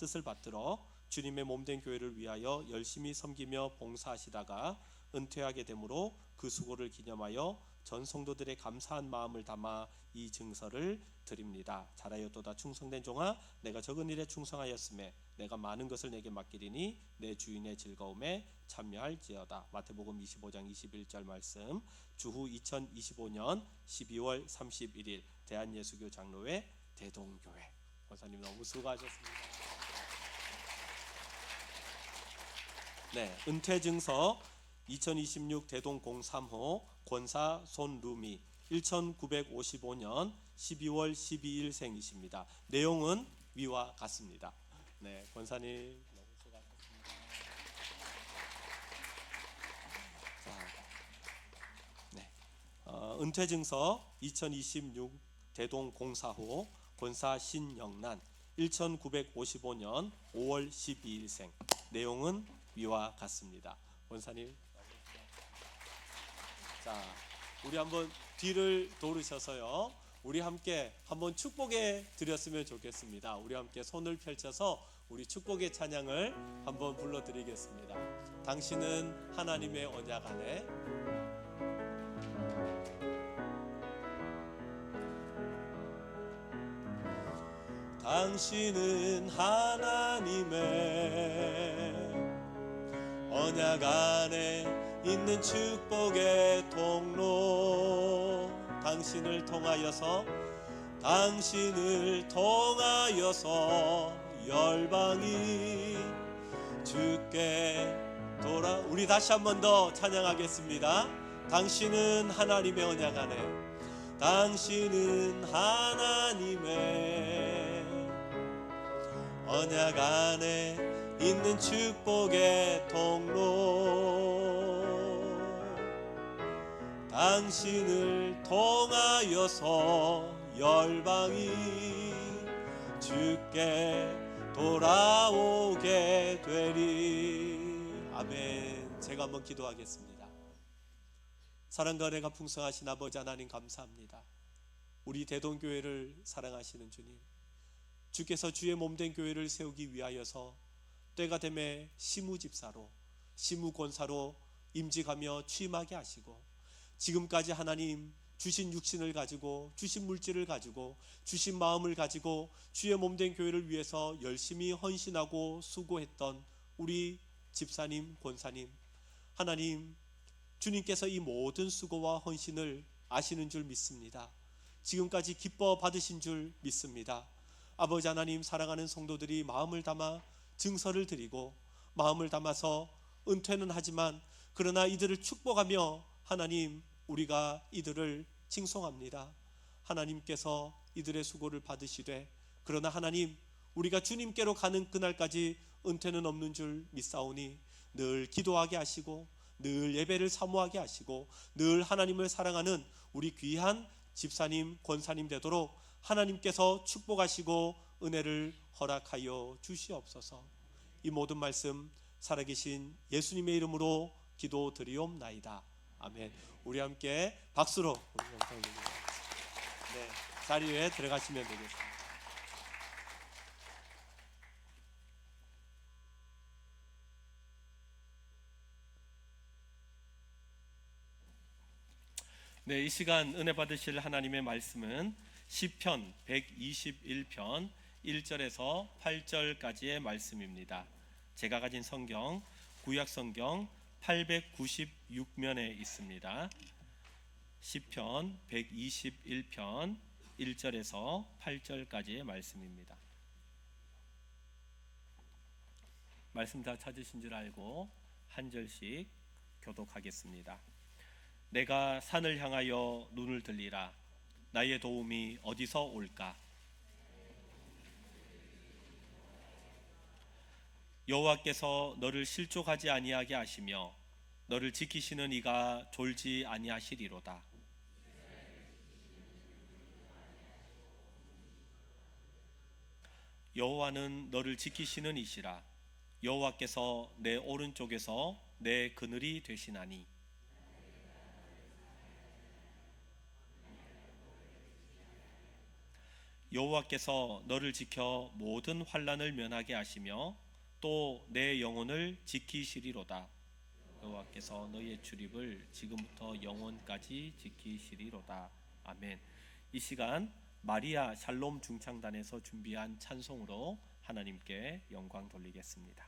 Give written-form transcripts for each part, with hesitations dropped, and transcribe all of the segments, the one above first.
뜻을 받들어 주님의 몸된 교회를 위하여 열심히 섬기며 봉사하시다가 은퇴하게 되므로 그 수고를 기념하여 전 성도들의 감사한 마음을 담아 이 증서를 드립니다. 잘하였도다 충성된 종아, 내가 적은 일에 충성하였음에 내가 많은 것을 내게 맡기리니 내 주인의 즐거움에 참여할지어다. 마태복음 25장 21절 말씀. 주후 2025년 12월 31일 대한예수교 장로회 대동교회. 권사님 너무 수고하셨습니다. 네, 은퇴증서 2026 대동 03호 권사 손루미 1955년 12월 12일생이십니다. 내용은 위와 같습니다. 네, 권사님 너무 수고하셨습니다. 자, 네, 은퇴증서 2026 대동 04호 권사 신영란 1955년 5월 12일생. 내용은 위와 같습니다. 권사님, 자, 우리 한번 뒤를 돌으셔서요, 우리 함께 한번 축복해 드렸으면 좋겠습니다. 우리 함께 손을 펼쳐서 우리 축복의 찬양을 한번 불러드리겠습니다. 당신은 하나님의 언약 안에. 당신은 하나님의 언약 안에 있는 축복의 통로. 당신을 통하여서 열방이 주께 돌아. 우리 다시 한 번 더 찬양하겠습니다. 당신은 하나님의 언약 안에, 당신은 하나님의 언약 안에 있는 축복의 통로. 당신을 통하여서 열방이 주께 돌아오게 되리. 아멘. 제가 한번 기도하겠습니다. 사랑과 은혜가 풍성하신 아버지 하나님, 감사합니다. 우리 대동교회를 사랑하시는 주님, 주께서 주의 몸된 교회를 세우기 위하여서 때가 되매 시무집사로, 시무권사로 임직하며 취임하게 하시고, 지금까지 하나님 주신 육신을 가지고, 주신 물질을 가지고, 주신 마음을 가지고 주의 몸된 교회를 위해서 열심히 헌신하고 수고했던 우리 집사님, 권사님, 하나님 주님께서 이 모든 수고와 헌신을 아시는 줄 믿습니다. 지금까지 기뻐 받으신 줄 믿습니다. 아버지 하나님, 사랑하는 성도들이 마음을 담아 증서를 드리고 마음을 담아서 은퇴는 하지만 그러나 이들을 축복하며 하나님, 우리가 이들을 칭송합니다. 하나님께서 이들의 수고를 받으시되, 그러나 하나님, 우리가 주님께로 가는 그날까지 은퇴는 없는 줄 믿사오니 늘 기도하게 하시고, 늘 예배를 사모하게 하시고, 늘 하나님을 사랑하는 우리 귀한 집사님, 권사님 되도록 하나님께서 축복하시고 은혜를 허락하여 주시옵소서. 이 모든 말씀 살아계신 예수님의 이름으로 기도드리옵나이다. 아멘. 우리 함께 박수로 우리 영상 드리겠습니다. 네, 자리에 들어가시면 되겠습니다. 네, 이 시간 은혜 받으실 하나님의 말씀은 시편 121편 1절에서 8절까지의 말씀입니다. 제가 가진 성경, 구약 성경 896면에 있습니다. 시편 121편 1절에서 8절까지의 말씀입니다. 말씀 다 찾으신 줄 알고 한 절씩 교독하겠습니다. 내가 산을 향하여 눈을 들리라. 나의 도움이 어디서 올까? 여호와께서 너를 실족하지 아니하게 하시며 너를 지키시는 이가 졸지 아니하시리로다. 여호와는 너를 지키시는 이시라. 여호와께서 내 오른쪽에서 내 그늘이 되시나니 여호와께서 너를 지켜 모든 환난을 면하게 하시며 또 내 영혼을 지키시리로다. 여호와께서 너희의 출입을 지금부터 영원까지 지키시리로다. 아멘. 이 시간 마리아 샬롬 중창단에서 준비한 찬송으로 하나님께 영광 돌리겠습니다.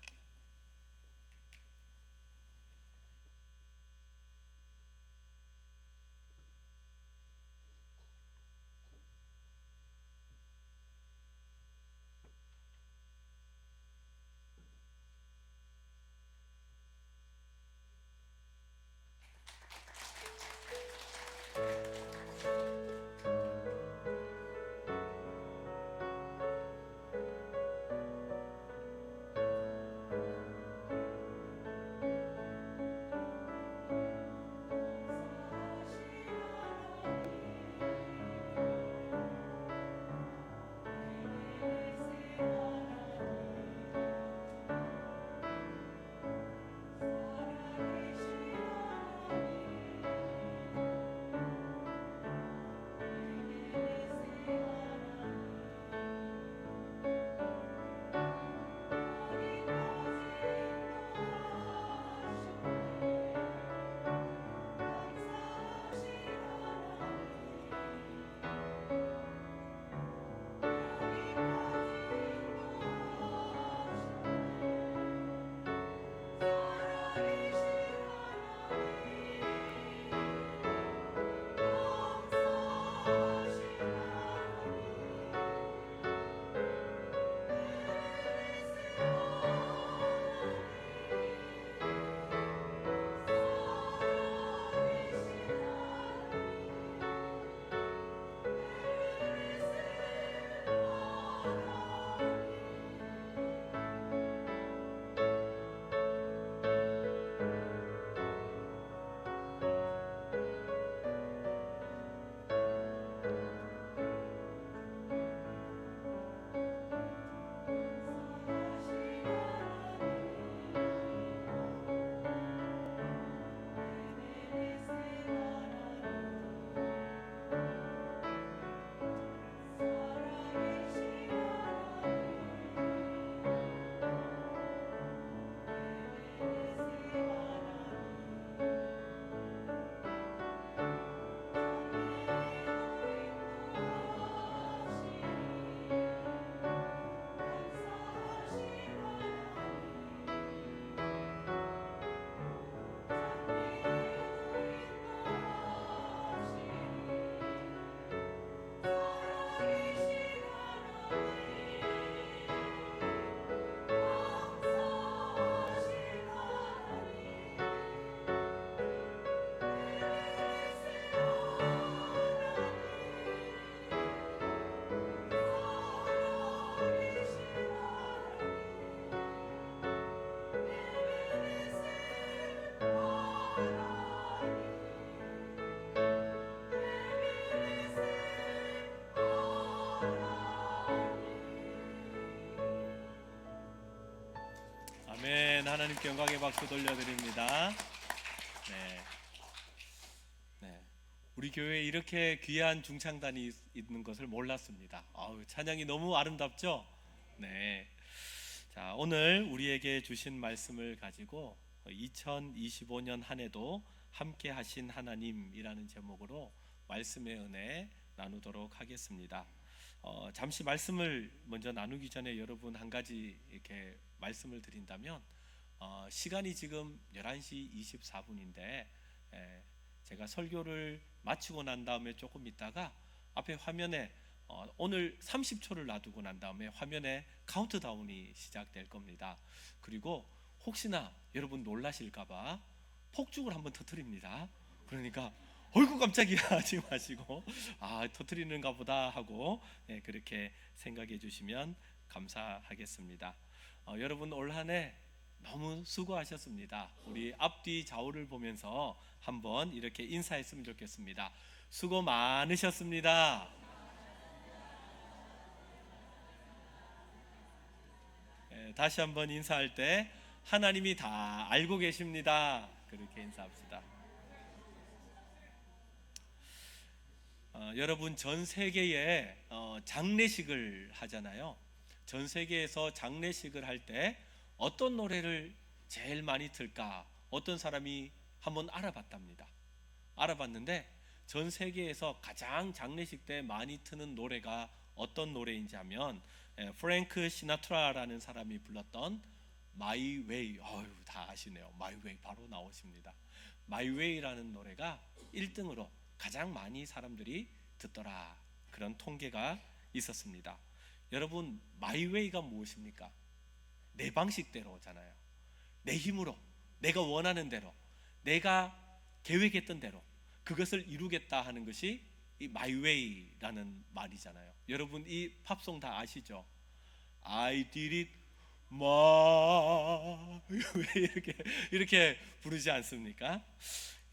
아멘. 하나님께 영광의 박수 돌려드립니다. 네. 우리 교회에 이렇게 귀한 중창단이 있는 것을 몰랐습니다. 찬양이 너무 아름답죠? 네. 자, 오늘 우리에게 주신 말씀을 가지고 2025년 한 해도 함께 하신 하나님이라는 제목으로 말씀의 은혜 나누도록 하겠습니다. 잠시 말씀을 먼저 나누기 전에 여러분 한 가지 이렇게 말씀을 드린다면, 시간이 지금 11시 24분인데 제가 설교를 마치고 난 다음에 조금 있다가 앞에 화면에 오늘 30초를 놔두고 난 다음에 화면에 카운트다운이 시작될 겁니다. 그리고 혹시나 여러분 놀라실까봐 폭죽을 한번 터뜨립니다. 그러니까 어이구 깜짝이야 하지 마시고 터뜨리는가 보다 하고 그렇게 생각해 주시면 감사하겠습니다. 여러분 올 한 해 너무 수고하셨습니다. 우리 앞뒤 좌우를 보면서 한번 이렇게 인사했으면 좋겠습니다. 수고 많으셨습니다. 다시 한번 인사할 때 하나님이 다 알고 계십니다. 그렇게 인사합시다. 여러분 전 세계에 장례식을 하잖아요. 전 세계에서 장례식을 할 때 어떤 노래를 제일 많이 틀까? 어떤 사람이 한번 알아봤답니다. 알아봤는데 전 세계에서 가장 장례식 때 많이 트는 노래가 어떤 노래인지 하면 프랭크 시나트라라는 사람이 불렀던 My Way. 다 아시네요. My Way 바로 나오십니다. My Way라는 노래가 1등으로 가장 많이 사람들이 듣더라. 그런 통계가 있었습니다. 여러분, My Way가 무엇입니까? 내 방식대로잖아요. 내 힘으로, 내가 원하는 대로, 내가 계획했던 대로 그것을 이루겠다 하는 것이 이 My Way라는 말이잖아요. 여러분 이 팝송 다 아시죠? I did it my way 이렇게 부르지 않습니까?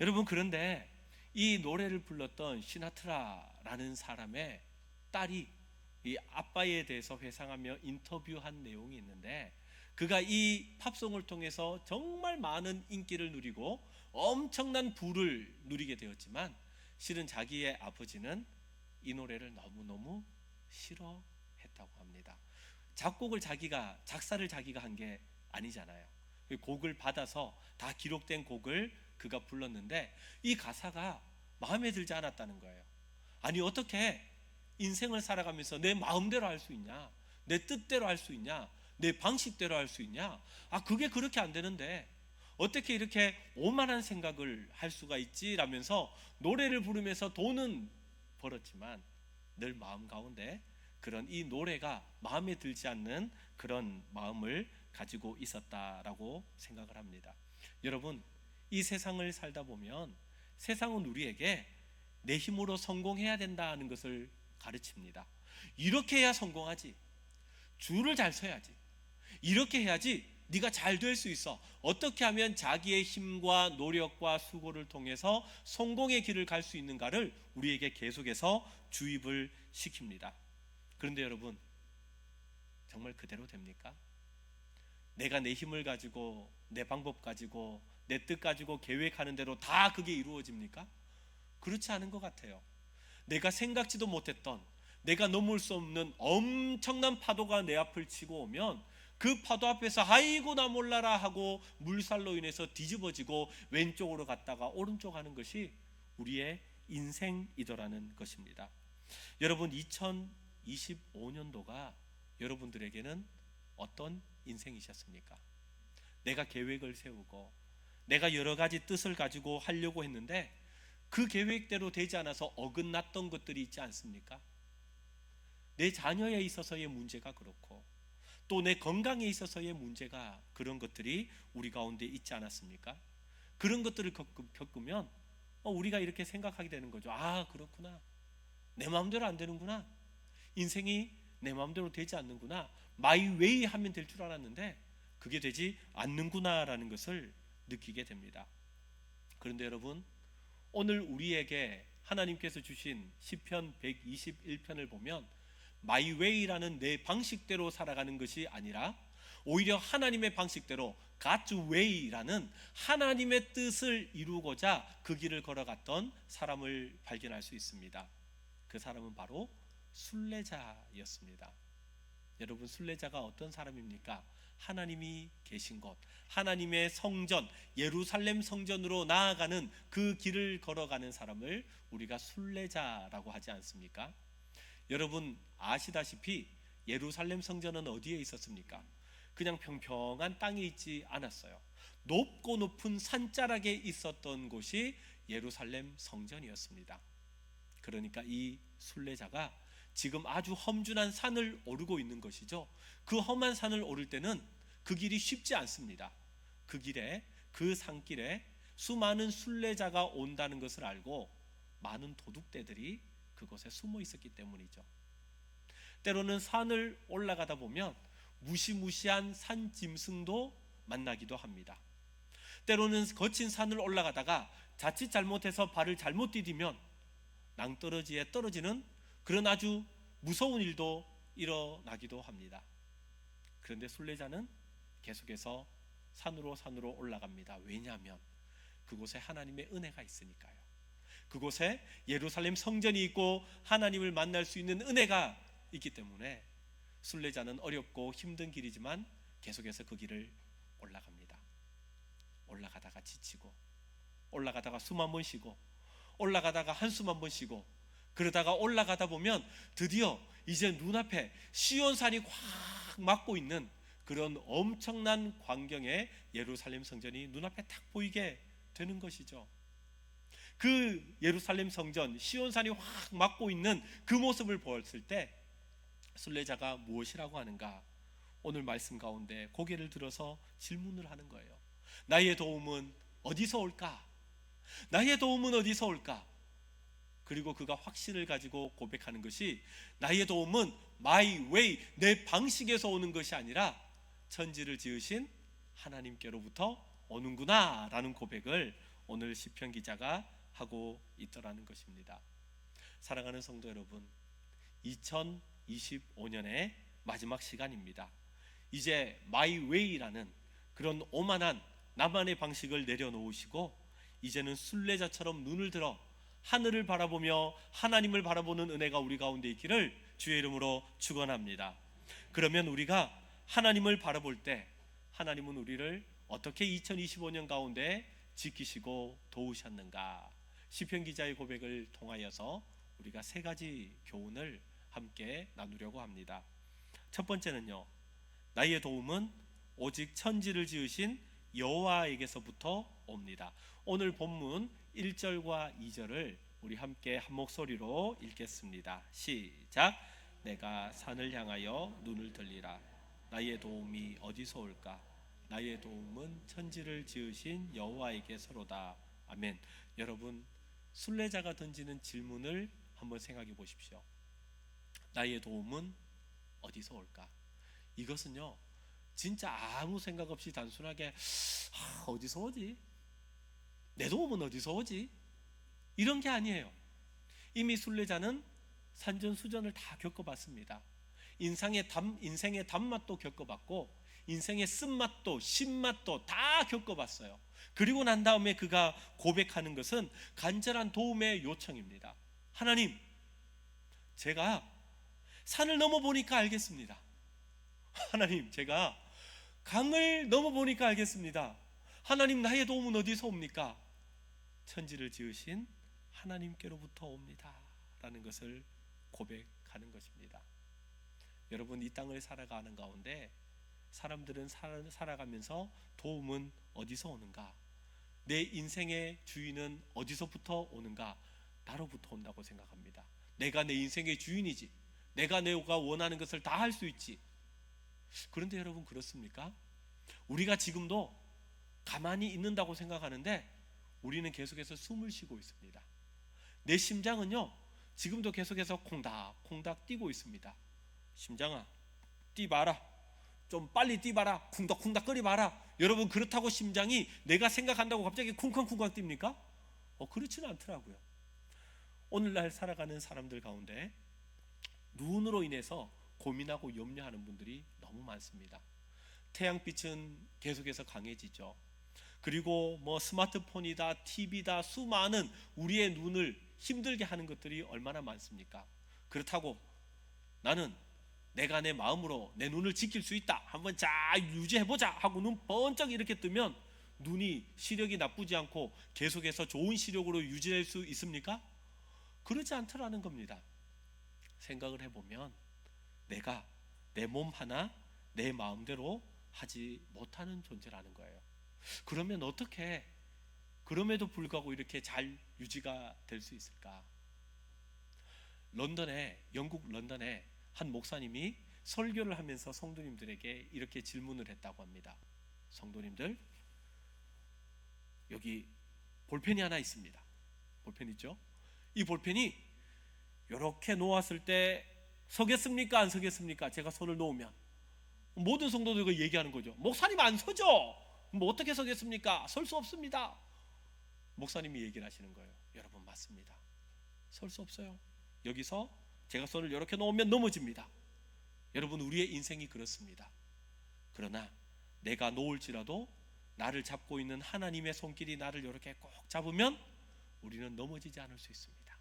여러분 그런데 이 노래를 불렀던 시나트라라는 사람의 딸이 이 아빠에 대해서 회상하며 인터뷰한 내용이 있는데, 그가 이 팝송을 통해서 정말 많은 인기를 누리고 엄청난 부를 누리게 되었지만 실은 자기의 아버지는 이 노래를 너무너무 싫어했다고 합니다. 작사를 자기가 한 게 아니잖아요. 곡을 받아서 다 기록된 곡을 그가 불렀는데 이 가사가 마음에 들지 않았다는 거예요. 아니 어떻게 인생을 살아가면서 내 마음대로 할 수 있냐? 내 뜻대로 할 수 있냐? 내 방식대로 할 수 있냐? 그게 그렇게 안 되는데 어떻게 이렇게 오만한 생각을 할 수가 있지? 라면서 노래를 부르면서 돈은 벌었지만 늘 마음 가운데 그런 이 노래가 마음에 들지 않는 그런 마음을 가지고 있었다라고 생각을 합니다. 여러분, 이 세상을 살다 보면 세상은 우리에게 내 힘으로 성공해야 된다는 것을 가르칩니다. 이렇게 해야 성공하지. 줄을 잘 서야지. 이렇게 해야지 네가 잘 될 수 있어. 어떻게 하면 자기의 힘과 노력과 수고를 통해서 성공의 길을 갈 수 있는가를 우리에게 계속해서 주입을 시킵니다. 그런데 여러분, 정말 그대로 됩니까? 내가 내 힘을 가지고, 내 방법 가지고, 내 뜻 가지고 계획하는 대로 다 그게 이루어집니까? 그렇지 않은 것 같아요. 내가 생각지도 못했던, 내가 넘을 수 없는 엄청난 파도가 내 앞을 치고 오면 그 파도 앞에서 아이고 나 몰라라 하고 물살로 인해서 뒤집어지고 왼쪽으로 갔다가 오른쪽 하는 것이 우리의 인생이더라는 것입니다. 여러분, 2025년도가 여러분들에게는 어떤 인생이셨습니까? 내가 계획을 세우고 내가 여러 가지 뜻을 가지고 하려고 했는데 그 계획대로 되지 않아서 어긋났던 것들이 있지 않습니까? 내 자녀에 있어서의 문제가 그렇고 또 내 건강에 있어서의 문제가 그런 것들이 우리 가운데 있지 않았습니까? 그런 것들을 겪으면 우리가 이렇게 생각하게 되는 거죠. 그렇구나. 내 마음대로 안 되는구나. 인생이 내 마음대로 되지 않는구나. 마이 웨이 하면 될 줄 알았는데 그게 되지 않는구나라는 것을 느끼게 됩니다. 그런데 여러분, 오늘 우리에게 하나님께서 주신 시편 121편을 보면 My Way라는 내 방식대로 살아가는 것이 아니라 오히려 하나님의 방식대로 God's Way라는 하나님의 뜻을 이루고자 그 길을 걸어갔던 사람을 발견할 수 있습니다. 그 사람은 바로 순례자였습니다. 여러분, 순례자가 어떤 사람입니까? 하나님이 계신 곳, 하나님의 성전, 예루살렘 성전으로 나아가는 그 길을 걸어가는 사람을 우리가 순례자라고 하지 않습니까? 여러분 아시다시피 예루살렘 성전은 어디에 있었습니까? 그냥 평평한 땅에 있지 않았어요. 높고 높은 산자락에 있었던 곳이 예루살렘 성전이었습니다. 그러니까 이 순례자가 지금 아주 험준한 산을 오르고 있는 것이죠. 그 험한 산을 오를 때는 그 길이 쉽지 않습니다. 그 길에, 그 산길에 수많은 순례자가 온다는 것을 알고 많은 도둑떼들이 그곳에 숨어 있었기 때문이죠. 때로는 산을 올라가다 보면 무시무시한 산짐승도 만나기도 합니다. 때로는 거친 산을 올라가다가 자칫 잘못해서 발을 잘못 디디면 낭떠러지에 떨어지는 그런 아주 무서운 일도 일어나기도 합니다. 그런데 순례자는 계속해서 산으로 올라갑니다. 왜냐하면 그곳에 하나님의 은혜가 있으니까요. 그곳에 예루살렘 성전이 있고 하나님을 만날 수 있는 은혜가 있기 때문에 순례자는 어렵고 힘든 길이지만 계속해서 그 길을 올라갑니다. 올라가다가 지치고, 올라가다가 숨 한 번 쉬고, 올라가다가 한숨 한 번 쉬고, 그러다가 올라가다 보면 드디어 이제 눈앞에 시온산이 확 막고 있는 그런 엄청난 광경의 예루살렘 성전이 눈앞에 딱 보이게 되는 것이죠. 그 예루살렘 성전, 시온산이 확 막고 있는 그 모습을 보았을 때 순례자가 무엇이라고 하는가? 오늘 말씀 가운데 고개를 들어서 질문을 하는 거예요. 나의 도움은 어디서 올까? 나의 도움은 어디서 올까? 그리고 그가 확신을 가지고 고백하는 것이 나의 도움은 my way, 내 방식에서 오는 것이 아니라 천지를 지으신 하나님께로부터 오는구나 라는 고백을 오늘 시편 기자가 하고 있더라는 것입니다. 사랑하는 성도 여러분, 2025년의 마지막 시간입니다. 이제 my way라는 그런 오만한 나만의 방식을 내려놓으시고 이제는 순례자처럼 눈을 들어 하늘을 바라보며 하나님을 바라보는 은혜가 우리 가운데 있기를 주의 이름으로 축원합니다. 그러면 우리가 하나님을 바라볼 때 하나님은 우리를 어떻게 2025년 가운데 지키시고 도우셨는가? 시편 기자의 고백을 통하여서 우리가 세 가지 교훈을 함께 나누려고 합니다. 첫 번째는요, 나의 도움은 오직 천지를 지으신 여호와에게서부터 옵니다. 오늘 본문 1절과 2절을 우리 함께 한 목소리로 읽겠습니다. 시작. 내가 산을 향하여 눈을 들리라. 나의 도움이 어디서 올까? 나의 도움은 천지를 지으신 여호와에게서로다. 아멘. 여러분, 순례자가 던지는 질문을 한번 생각해 보십시오. 나의 도움은 어디서 올까? 이것은요, 진짜 아무 생각 없이 단순하게 어디서 오지? 내 도움은 어디서 오지? 이런 게 아니에요. 이미 순례자는 산전수전을 다 겪어봤습니다. 인생의 단맛도 겪어봤고 인생의 쓴맛도 신맛도 다 겪어봤어요. 그리고 난 다음에 그가 고백하는 것은 간절한 도움의 요청입니다. 하나님, 제가 산을 넘어보니까 알겠습니다. 하나님, 제가 강을 넘어보니까 알겠습니다. 하나님, 나의 도움은 어디서 옵니까? 천지를 지으신 하나님께로부터 옵니다 라는 것을 고백하는 것입니다. 여러분, 이 땅을 살아가는 가운데 사람들은 살아가면서 도움은 어디서 오는가? 내 인생의 주인은 어디서부터 오는가? 나로부터 온다고 생각합니다. 내가 내 인생의 주인이지. 내가 원하는 것을 다 할 수 있지. 그런데 여러분, 그렇습니까? 우리가 지금도 가만히 있는다고 생각하는데 우리는 계속해서 숨을 쉬고 있습니다. 내 심장은요, 지금도 계속해서 콩닥콩닥 뛰고 있습니다. 심장아, 뛰봐라. 좀 빨리 뛰봐라. 쿵닥쿵닥 거리봐라. 여러분, 그렇다고 심장이 내가 생각한다고 갑자기 쿵쾅쿵쾅 뜁니까? 그렇지는 않더라고요. 오늘날 살아가는 사람들 가운데 눈으로 인해서 고민하고 염려하는 분들이 너무 많습니다. 태양빛은 계속해서 강해지죠. 그리고 스마트폰이다, TV다, 수많은 우리의 눈을 힘들게 하는 것들이 얼마나 많습니까? 그렇다고 나는 내가 내 마음으로 내 눈을 지킬 수 있다, 한번 잘 유지해보자 하고 눈 번쩍 이렇게 뜨면 눈이 시력이 나쁘지 않고 계속해서 좋은 시력으로 유지할 수 있습니까? 그렇지 않더라는 겁니다. 생각을 해보면 내가 내 몸 하나 내 마음대로 하지 못하는 존재라는 거예요. 그러면 어떻게 그럼에도 불구하고 이렇게 잘 유지가 될 수 있을까? 영국 런던에 한 목사님이 설교를 하면서 성도님들에게 이렇게 질문을 했다고 합니다. 성도님들, 여기 볼펜이 하나 있습니다. 볼펜 있죠? 이 볼펜이 이렇게 놓았을 때 서겠습니까? 안 서겠습니까? 제가 손을 놓으면 모든 성도들과 얘기하는 거죠. 목사님, 안 서죠? 어떻게 서겠습니까? 설 수 없습니다. 목사님이 얘기를 하시는 거예요. 여러분, 맞습니다. 설 수 없어요. 여기서 제가 손을 이렇게 놓으면 넘어집니다. 여러분, 우리의 인생이 그렇습니다. 그러나 내가 놓을지라도 나를 잡고 있는 하나님의 손길이 나를 이렇게 꼭 잡으면 우리는 넘어지지 않을 수 있습니다.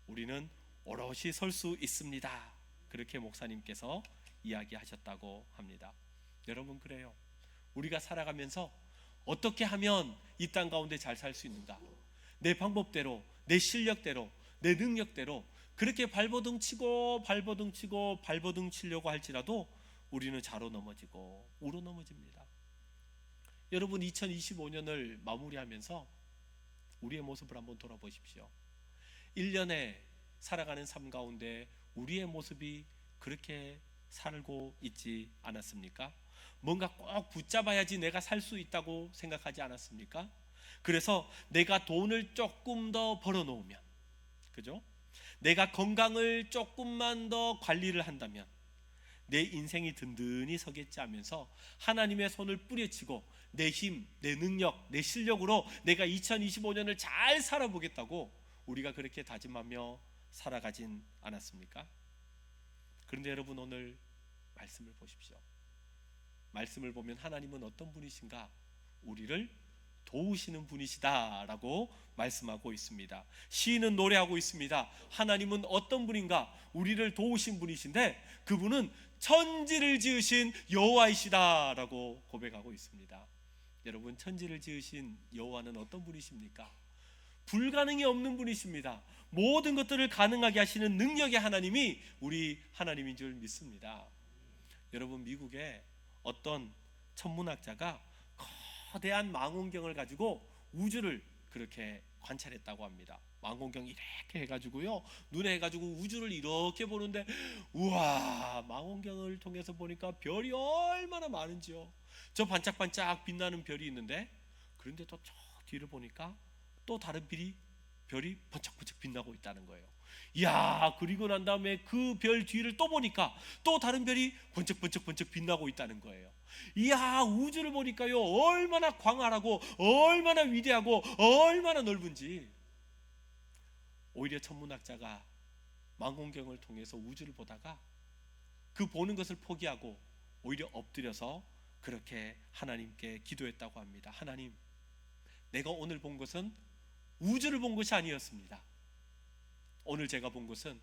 우리는 오롯이 설 수 있습니다. 그렇게 목사님께서 이야기하셨다고 합니다. 여러분, 그래요. 우리가 살아가면서 어떻게 하면 이 땅 가운데 잘 살 수 있는가? 내 방법대로, 내 실력대로, 내 능력대로 그렇게 발버둥 치고 발버둥 치려고 할지라도 우리는 좌로 넘어지고 우로 넘어집니다. 여러분, 2025년을 마무리하면서 우리의 모습을 한번 돌아보십시오. 1년에 살아가는 삶 가운데 우리의 모습이 그렇게 살고 있지 않았습니까? 뭔가 꼭 붙잡아야지 내가 살 수 있다고 생각하지 않았습니까? 그래서 내가 돈을 조금 더 벌어놓으면, 그죠? 내가 건강을 조금만 더 관리를 한다면 내 인생이 든든히 서겠지 하면서 하나님의 손을 뿌리치고 내 힘, 내 능력, 내 실력으로 내가 2025년을 잘 살아보겠다고 우리가 그렇게 다짐하며 살아가진 않았습니까? 그런데 여러분, 오늘 말씀을 보십시오. 말씀을 보면 하나님은 어떤 분이신가? 우리를 도우시는 분이시다라고 말씀하고 있습니다. 시인은 노래하고 있습니다. 하나님은 어떤 분인가? 우리를 도우신 분이신데 그분은 천지를 지으신 여호와이시다라고 고백하고 있습니다. 여러분, 천지를 지으신 여호와는 어떤 분이십니까? 불가능이 없는 분이십니다. 모든 것들을 가능하게 하시는 능력의 하나님이 우리 하나님인 줄 믿습니다. 여러분, 미국에 어떤 천문학자가 거대한 망원경을 가지고 우주를 그렇게 관찰했다고 합니다. 망원경 이렇게 해가지고요, 눈에 해가지고 우주를 이렇게 보는데, 우와, 망원경을 통해서 보니까 별이 얼마나 많은지요. 저 반짝반짝 빛나는 별이 있는데, 그런데 또 저 뒤를 보니까 또 다른 별이 번쩍번쩍 빛나고 있다는 거예요. 이야, 그리고 난 다음에 그 별 뒤를 또 보니까 또 다른 별이 번쩍번쩍 빛나고 있다는 거예요. 이야, 우주를 보니까요, 얼마나 광활하고 얼마나 위대하고 얼마나 넓은지. 오히려 천문학자가 망원경을 통해서 우주를 보다가 그 보는 것을 포기하고 오히려 엎드려서 그렇게 하나님께 기도했다고 합니다. 하나님, 내가 오늘 본 것은 우주를 본 것이 아니었습니다. 오늘 제가 본 것은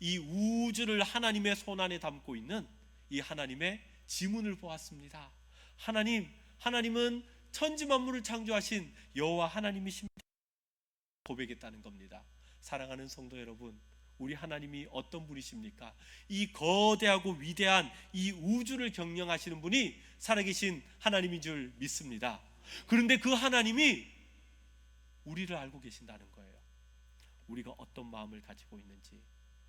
이 우주를 하나님의 손 안에 담고 있는 이 하나님의 지문을 보았습니다. 하나님은 천지 만물을 창조하신 여호와 하나님이십니다. 고백했다는 겁니다. 사랑하는 성도 여러분, 우리 하나님이 어떤 분이십니까? 이 거대하고 위대한 이 우주를 경영하시는 분이 살아계신 하나님인 줄 믿습니다. 그런데 그 하나님이 우리를 알고 계신다는 거예요. 우리가 어떤 마음을 가지고 있는지,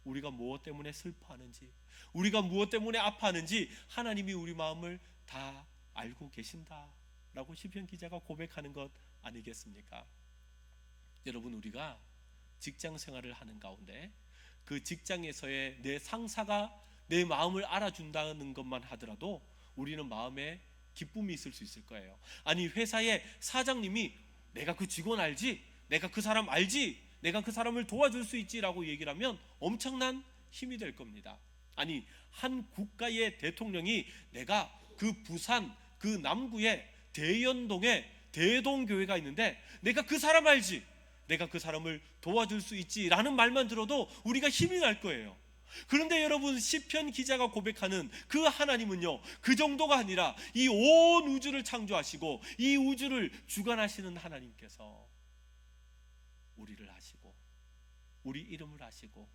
우리가 무엇 때문에 슬퍼하는지, 우리가 무엇 때문에 아파하는지 하나님이 우리 마음을 다 알고 계신다라고 시편 기자가 고백하는 것 아니겠습니까? 여러분, 우리가 직장 생활을 하는 가운데 그 직장에서의 내 상사가 내 마음을 알아준다는 것만 하더라도 우리는 마음에 기쁨이 있을 수 있을 거예요. 아니, 회사의 사장님이 내가 그 직원 알지? 내가 그 사람 알지? 내가 그 사람을 도와줄 수 있지라고 얘기를 하면 엄청난 힘이 될 겁니다. 아니, 한 국가의 대통령이 내가 그 부산 그 남구에 대연동에 대동교회가 있는데 내가 그 사람 알지? 내가 그 사람을 도와줄 수 있지라는 말만 들어도 우리가 힘이 날 거예요. 그런데 여러분, 시편 기자가 고백하는 그 하나님은요, 그 정도가 아니라 이 온 우주를 창조하시고 이 우주를 주관하시는 하나님께서 우리를 아시고 우리 이름을 아시고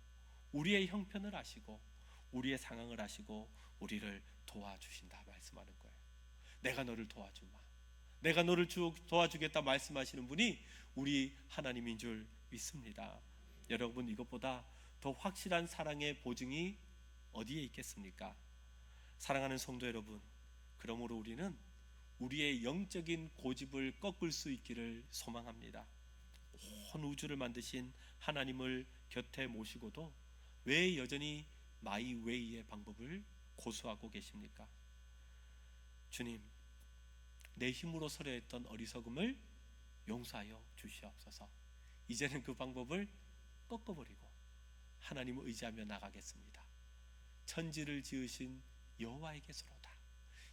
우리의 형편을 아시고 우리의 상황을 아시고 우리를 도와주신다 말씀하는 거예요. 내가 너를 도와주마, 내가 너를 도와주겠다 말씀하시는 분이 우리 하나님인 줄 믿습니다. 여러분, 이것보다 더 확실한 사랑의 보증이 어디에 있겠습니까? 사랑하는 성도 여러분, 그러므로 우리는 우리의 영적인 고집을 꺾을 수 있기를 소망합니다. 온 우주를 만드신 하나님을 곁에 모시고도 왜 여전히 마이 웨이의 방법을 고수하고 계십니까? 주님, 내 힘으로 서려했던 어리석음을 용서하여 주시옵소서. 이제는 그 방법을 꺾어버리고 하나님을 의지하며 나가겠습니다. 천지를 지으신 여호와에게서로다.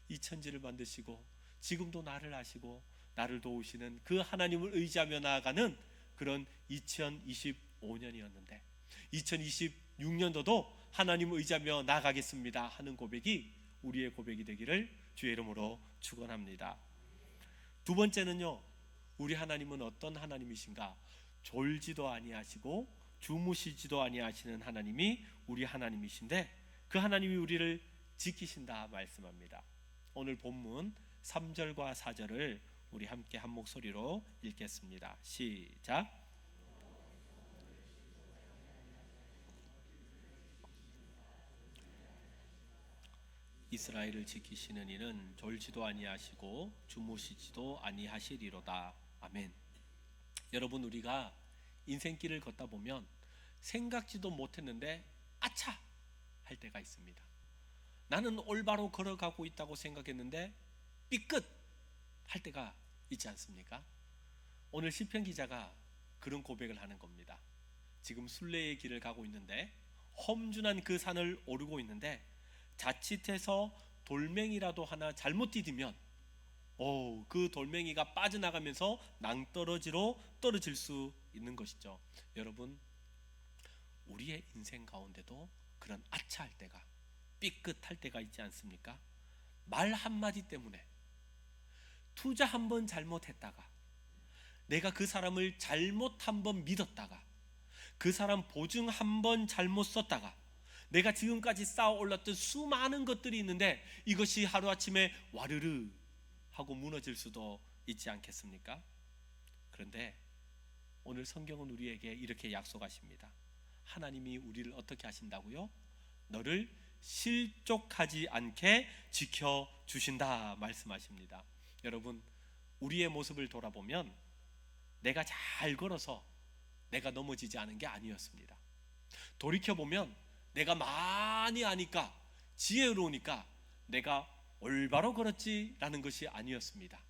이 천지를 만드시고 지금도 나를 아시고 나를 도우시는 그 하나님을 의지하며 나아가는 그런 2025년이었는데 2026년도도 하나님 의지하며 나아가겠습니다 하는 고백이 우리의 고백이 되기를 주의 이름으로 축원합니다. 두 번째는요, 우리 하나님은 어떤 하나님이신가? 졸지도 아니하시고 주무시지도 아니하시는 하나님이 우리 하나님이신데 그 하나님이 우리를 지키신다 말씀합니다. 오늘 본문 3절과 4절을 우리 함께 한 목소리로 읽겠습니다. 시작. 이스라엘을 지키시는 이는 졸지도 아니하시고 주무시지도 아니하시리로다. 아멘. 여러분, 우리가 인생길을 걷다 보면 생각지도 못했는데 아차 할 때가 있습니다. 나는 올바로 걸어가고 있다고 생각했는데 삐끗 할 때가 있지 않습니까? 오늘 시편 기자가 그런 고백을 하는 겁니다. 지금 순례의 길을 가고 있는데 험준한 그 산을 오르고 있는데 자칫해서 돌멩이라도 하나 잘못 디디면 그 돌멩이가 빠져나가면서 낭떠러지로 떨어질 수 있는 것이죠. 여러분, 우리의 인생 가운데도 그런 아차할 때가, 삐끗할 때가 있지 않습니까? 말 한마디 때문에 투자 한번 잘못했다가, 내가 그 사람을 잘못 한번 믿었다가, 그 사람 보증 한번 잘못 썼다가, 내가 지금까지 쌓아 올랐던 수많은 것들이 있는데 이것이 하루아침에 와르르 하고 무너질 수도 있지 않겠습니까? 그런데 오늘 성경은 우리에게 이렇게 약속하십니다. 하나님이 우리를 어떻게 하신다고요? 너를 실족하지 않게 지켜주신다 말씀하십니다. 여러분, 우리의 모습을 돌아보면 내가 잘 걸어서 내가 넘어지지 않은 게 아니었습니다. 돌이켜보면 내가 많이 아니까, 지혜로우니까 내가 올바로 걸었지라는 것이 아니었습니다.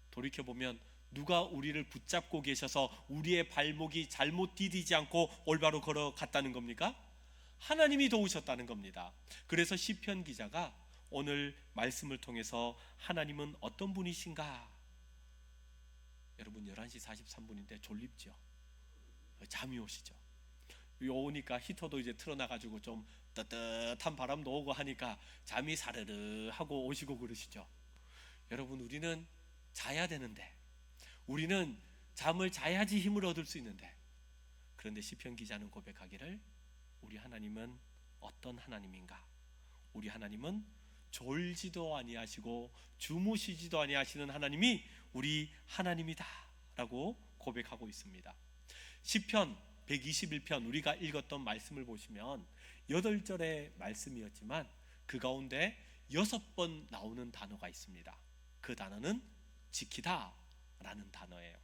돌이켜보면 누가 우리를 붙잡고 계셔서 우리의 발목이 잘못 디디지 않고 올바로 걸어갔다는 겁니까? 하나님이 도우셨다는 겁니다. 그래서 시편 기자가 오늘 말씀을 통해서 하나님은 어떤 분이신가? 여러분, 11시 43분인데 졸립죠? 잠이 오시죠? 오니까 히터도 이제 틀어놔가지고 좀 따뜻한 바람도 오고 하니까 잠이 사르르 하고 오시고 그러시죠. 여러분, 우리는 자야 되는데, 우리는 잠을 자야지 힘을 얻을 수 있는데, 그런데 시편 기자는 고백하기를 우리 하나님은 어떤 하나님인가? 우리 하나님은 졸지도 아니하시고 주무시지도 아니하시는 하나님이 우리 하나님이다 라고 고백하고 있습니다. 시편 121편 우리가 읽었던 말씀을 보시면 8절의 말씀이었지만 그 가운데 6번 나오는 단어가 있습니다. 그 단어는 지키다 라는 단어예요.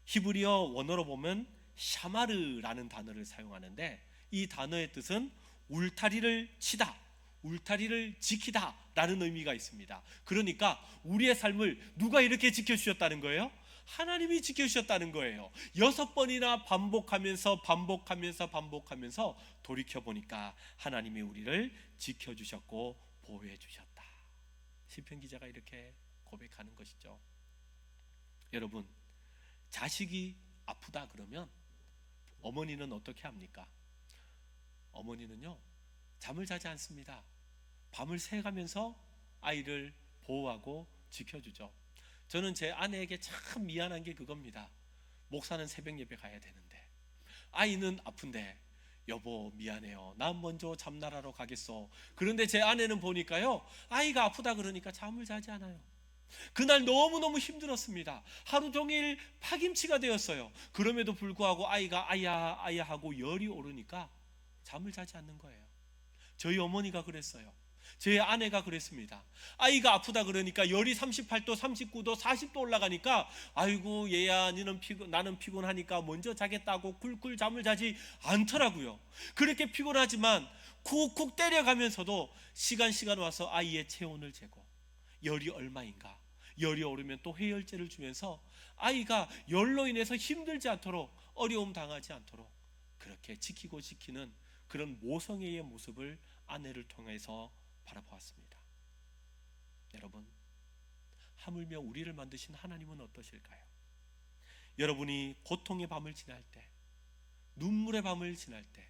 히브리어 원어로 보면 샤마르라는 단어를 사용하는데 이 단어의 뜻은 울타리를 치다, 울타리를 지키다 라는 의미가 있습니다. 그러니까 우리의 삶을 누가 이렇게 지켜주셨다는 거예요? 하나님이 지켜주셨다는 거예요. 6번이나 반복하면서 돌이켜보니까 하나님이 우리를 지켜주셨고 보호해 주셨다. 시편 기자가 이렇게 고백하는 것이죠. 여러분, 자식이 아프다 그러면 어머니는 어떻게 합니까? 어머니는요, 잠을 자지 않습니다. 밤을 새가면서 아이를 보호하고 지켜주죠. 저는 제 아내에게 참 미안한 게 그겁니다. 목사는 새벽 예배 가야 되는데 아이는 아픈데 여보 미안해요, 난 먼저 잠나라로 가겠어. 그런데 제 아내는 보니까요, 아이가 아프다 그러니까 잠을 자지 않아요. 그날 너무너무 힘들었습니다. 하루 종일 파김치가 되었어요. 그럼에도 불구하고 아이가 아야 아야 하고 열이 오르니까 잠을 자지 않는 거예요. 저희 어머니가 그랬어요. 제 아내가 그랬습니다. 아이가 아프다 그러니까 열이 38도, 39도, 40도 올라가니까 아이고 얘야 나는 피곤하니까 먼저 자겠다고 쿨쿨 잠을 자지 않더라고요. 그렇게 피곤하지만 쿡쿡 때려가면서도 시간 와서 아이의 체온을 재고 열이 얼마인가, 열이 오르면 또 해열제를 주면서 아이가 열로 인해서 힘들지 않도록, 어려움 당하지 않도록 그렇게 지키는 그런 모성애의 모습을 아내를 통해서 바라보았습니다. 여러분, 하물며 우리를 만드신 하나님은 어떠실까요? 여러분이 고통의 밤을 지날 때, 눈물의 밤을 지날 때,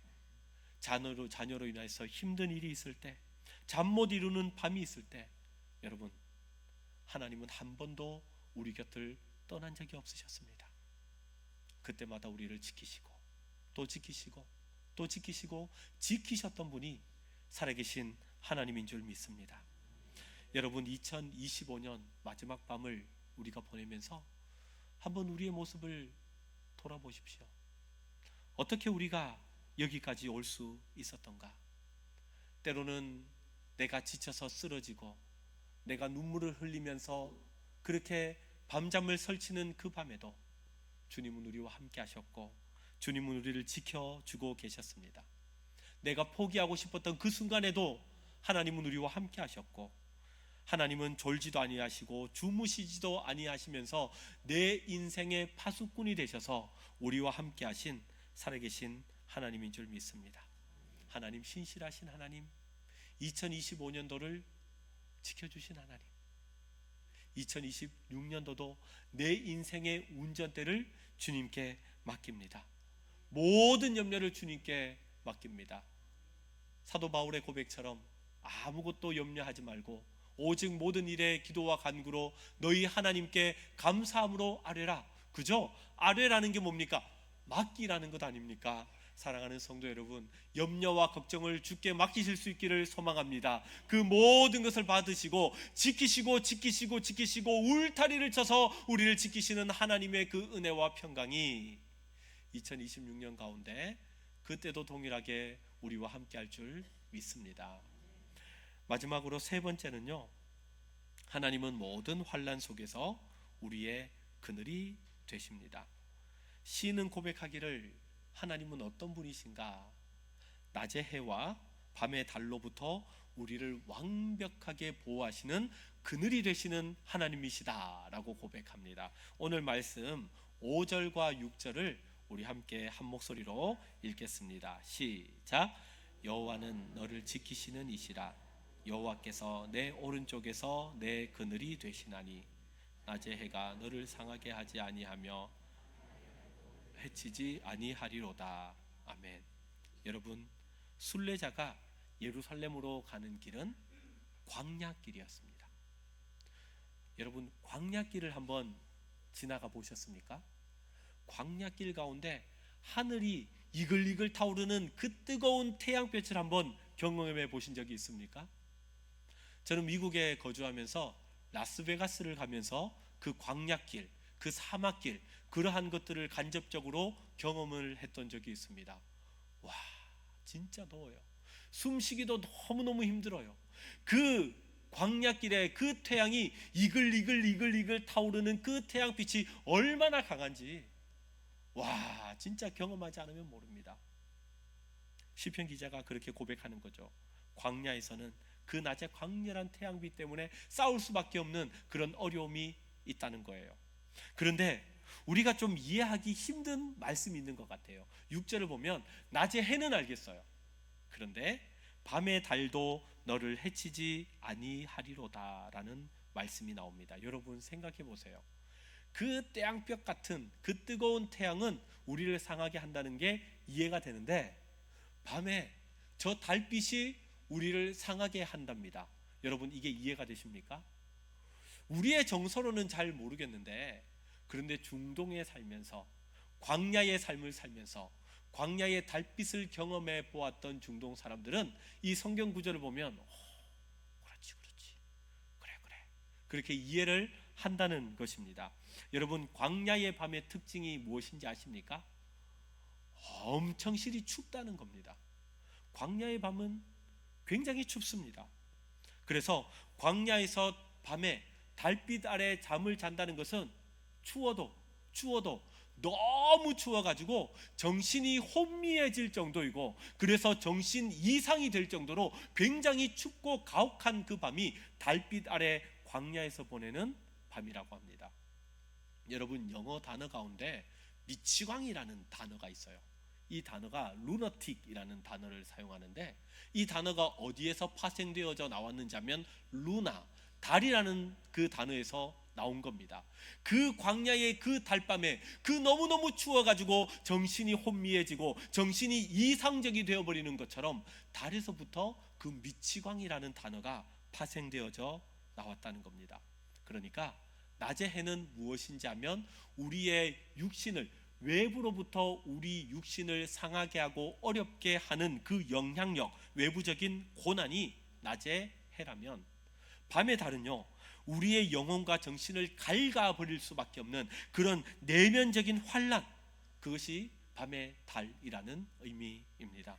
자녀로 인해서 힘든 일이 있을 때, 잠 못 이루는 밤이 있을 때, 여러분, 하나님은 한 번도 우리 곁을 떠난 적이 없으셨습니다. 그때마다 우리를 지키시고 또 지키시고 또 지키시고 지키셨던 분이 살아계신 하나님인 줄 믿습니다. 여러분, 2025년 마지막 밤을 우리가 보내면서 한번 우리의 모습을 돌아보십시오. 어떻게 우리가 여기까지 올 수 있었던가? 때로는 내가 지쳐서 쓰러지고 내가 눈물을 흘리면서 그렇게 밤잠을 설치는 그 밤에도 주님은 우리와 함께 하셨고 주님은 우리를 지켜주고 계셨습니다. 내가 포기하고 싶었던 그 순간에도 하나님은 우리와 함께 하셨고, 하나님은 졸지도 아니하시고 주무시지도 아니하시면서 내 인생의 파수꾼이 되셔서 우리와 함께 하신 살아계신 하나님인 줄 믿습니다. 하나님, 신실하신 하나님, 2025년도를 지켜주신 하나님, 2026년도도 내 인생의 운전대를 주님께 맡깁니다. 모든 염려를 주님께 맡깁니다. 사도 바울의 고백처럼 아무것도 염려하지 말고 오직 모든 일에 기도와 간구로 너희 하나님께 감사함으로 아뢰라. 그죠? 아뢰라는 게 뭡니까? 맡기라는 것 아닙니까? 사랑하는 성도 여러분, 염려와 걱정을 주께 맡기실 수 있기를 소망합니다. 그 모든 것을 받으시고 지키시고 울타리를 쳐서 우리를 지키시는 하나님의 그 은혜와 평강이 2026년 가운데 그때도 동일하게 우리와 함께 할 줄 믿습니다. 마지막으로 세 번째는요, 하나님은 모든 환난 속에서 우리의 그늘이 되십니다. 시인은 고백하기를 하나님은 어떤 분이신가? 낮의 해와 밤의 달로부터 우리를 완벽하게 보호하시는 그늘이 되시는 하나님이시다 라고 고백합니다. 오늘 말씀 5절과 6절을 우리 함께 한 목소리로 읽겠습니다. 시작. 여호와는 너를 지키시는 이시라. 여호와께서 내 오른쪽에서 내 그늘이 되시나니 낮의 해가 너를 상하게 하지 아니하며 해치지 아니하리로다. 아멘. 여러분, 순례자가 예루살렘으로 가는 길은 광야길이었습니다. 여러분, 광야길을 한번 지나가 보셨습니까? 광야길 가운데 하늘이 이글이글 타오르는 그 뜨거운 태양볕을 한번 경험해 보신 적이 있습니까? 저는 미국에 거주하면서 라스베가스를 가면서 그 광야길, 그 사막길, 그러한 것들을 간접적으로 경험을 했던 적이 있습니다. 와, 진짜 더워요. 숨쉬기도 너무너무 힘들어요. 그 광야길에 그 태양이 이글이글 타오르는 그 태양빛이 얼마나 강한지, 와, 진짜 경험하지 않으면 모릅니다. 시편 기자가 그렇게 고백하는 거죠. 광야에서는 그 낮의 광렬한 태양빛 때문에 싸울 수밖에 없는 그런 어려움이 있다는 거예요. 그런데 우리가 좀 이해하기 힘든 말씀이 있는 것 같아요. 6절을 보면 낮의 해는 알겠어요. 그런데 밤의 달도 너를 해치지 아니하리로다 라는 말씀이 나옵니다. 여러분 생각해 보세요. 그 태양볕 같은 그 뜨거운 태양은 우리를 상하게 한다는 게 이해가 되는데, 밤에 저 달빛이 우리를 상하게 한답니다. 여러분, 이게 이해가 되십니까? 우리의 정서로는 잘 모르겠는데, 그런데 중동에 살면서 광야의 삶을 살면서 광야의 달빛을 경험해 보았던 중동 사람들은 이 성경 구절을 보면 그렇지 그래 그렇게 이해를 한다는 것입니다. 여러분, 광야의 밤의 특징이 무엇인지 아십니까? 엄청 실이 춥다는 겁니다. 광야의 밤은 굉장히 춥습니다. 그래서 광야에서 밤에 달빛 아래 잠을 잔다는 것은 추워도 너무 추워가지고 정신이 혼미해질 정도이고, 그래서 정신 이상이 될 정도로 굉장히 춥고 가혹한 그 밤이 달빛 아래 광야에서 보내는 밤이라고 합니다. 여러분, 영어 단어 가운데 미치광이라는 단어가 있어요. 이 단어가 루너틱이라는 단어를 사용하는데, 이 단어가 어디에서 파생되어져 나왔는지 하면 루나, 달이라는 그 단어에서 나온 겁니다. 그 광야의 그 달밤에 그 너무너무 추워가지고 정신이 혼미해지고 정신이 이상적이 되어버리는 것처럼 달에서부터 그 미치광이라는 단어가 파생되어져 나왔다는 겁니다. 그러니까 낮의 해는 무엇인지 하면 우리의 육신을, 외부로부터 우리 육신을 상하게 하고 어렵게 하는 그 영향력, 외부적인 고난이 낮의 해라면, 밤의 달은요 우리의 영혼과 정신을 갉아버릴 수밖에 없는 그런 내면적인 환난, 그것이 밤의 달이라는 의미입니다.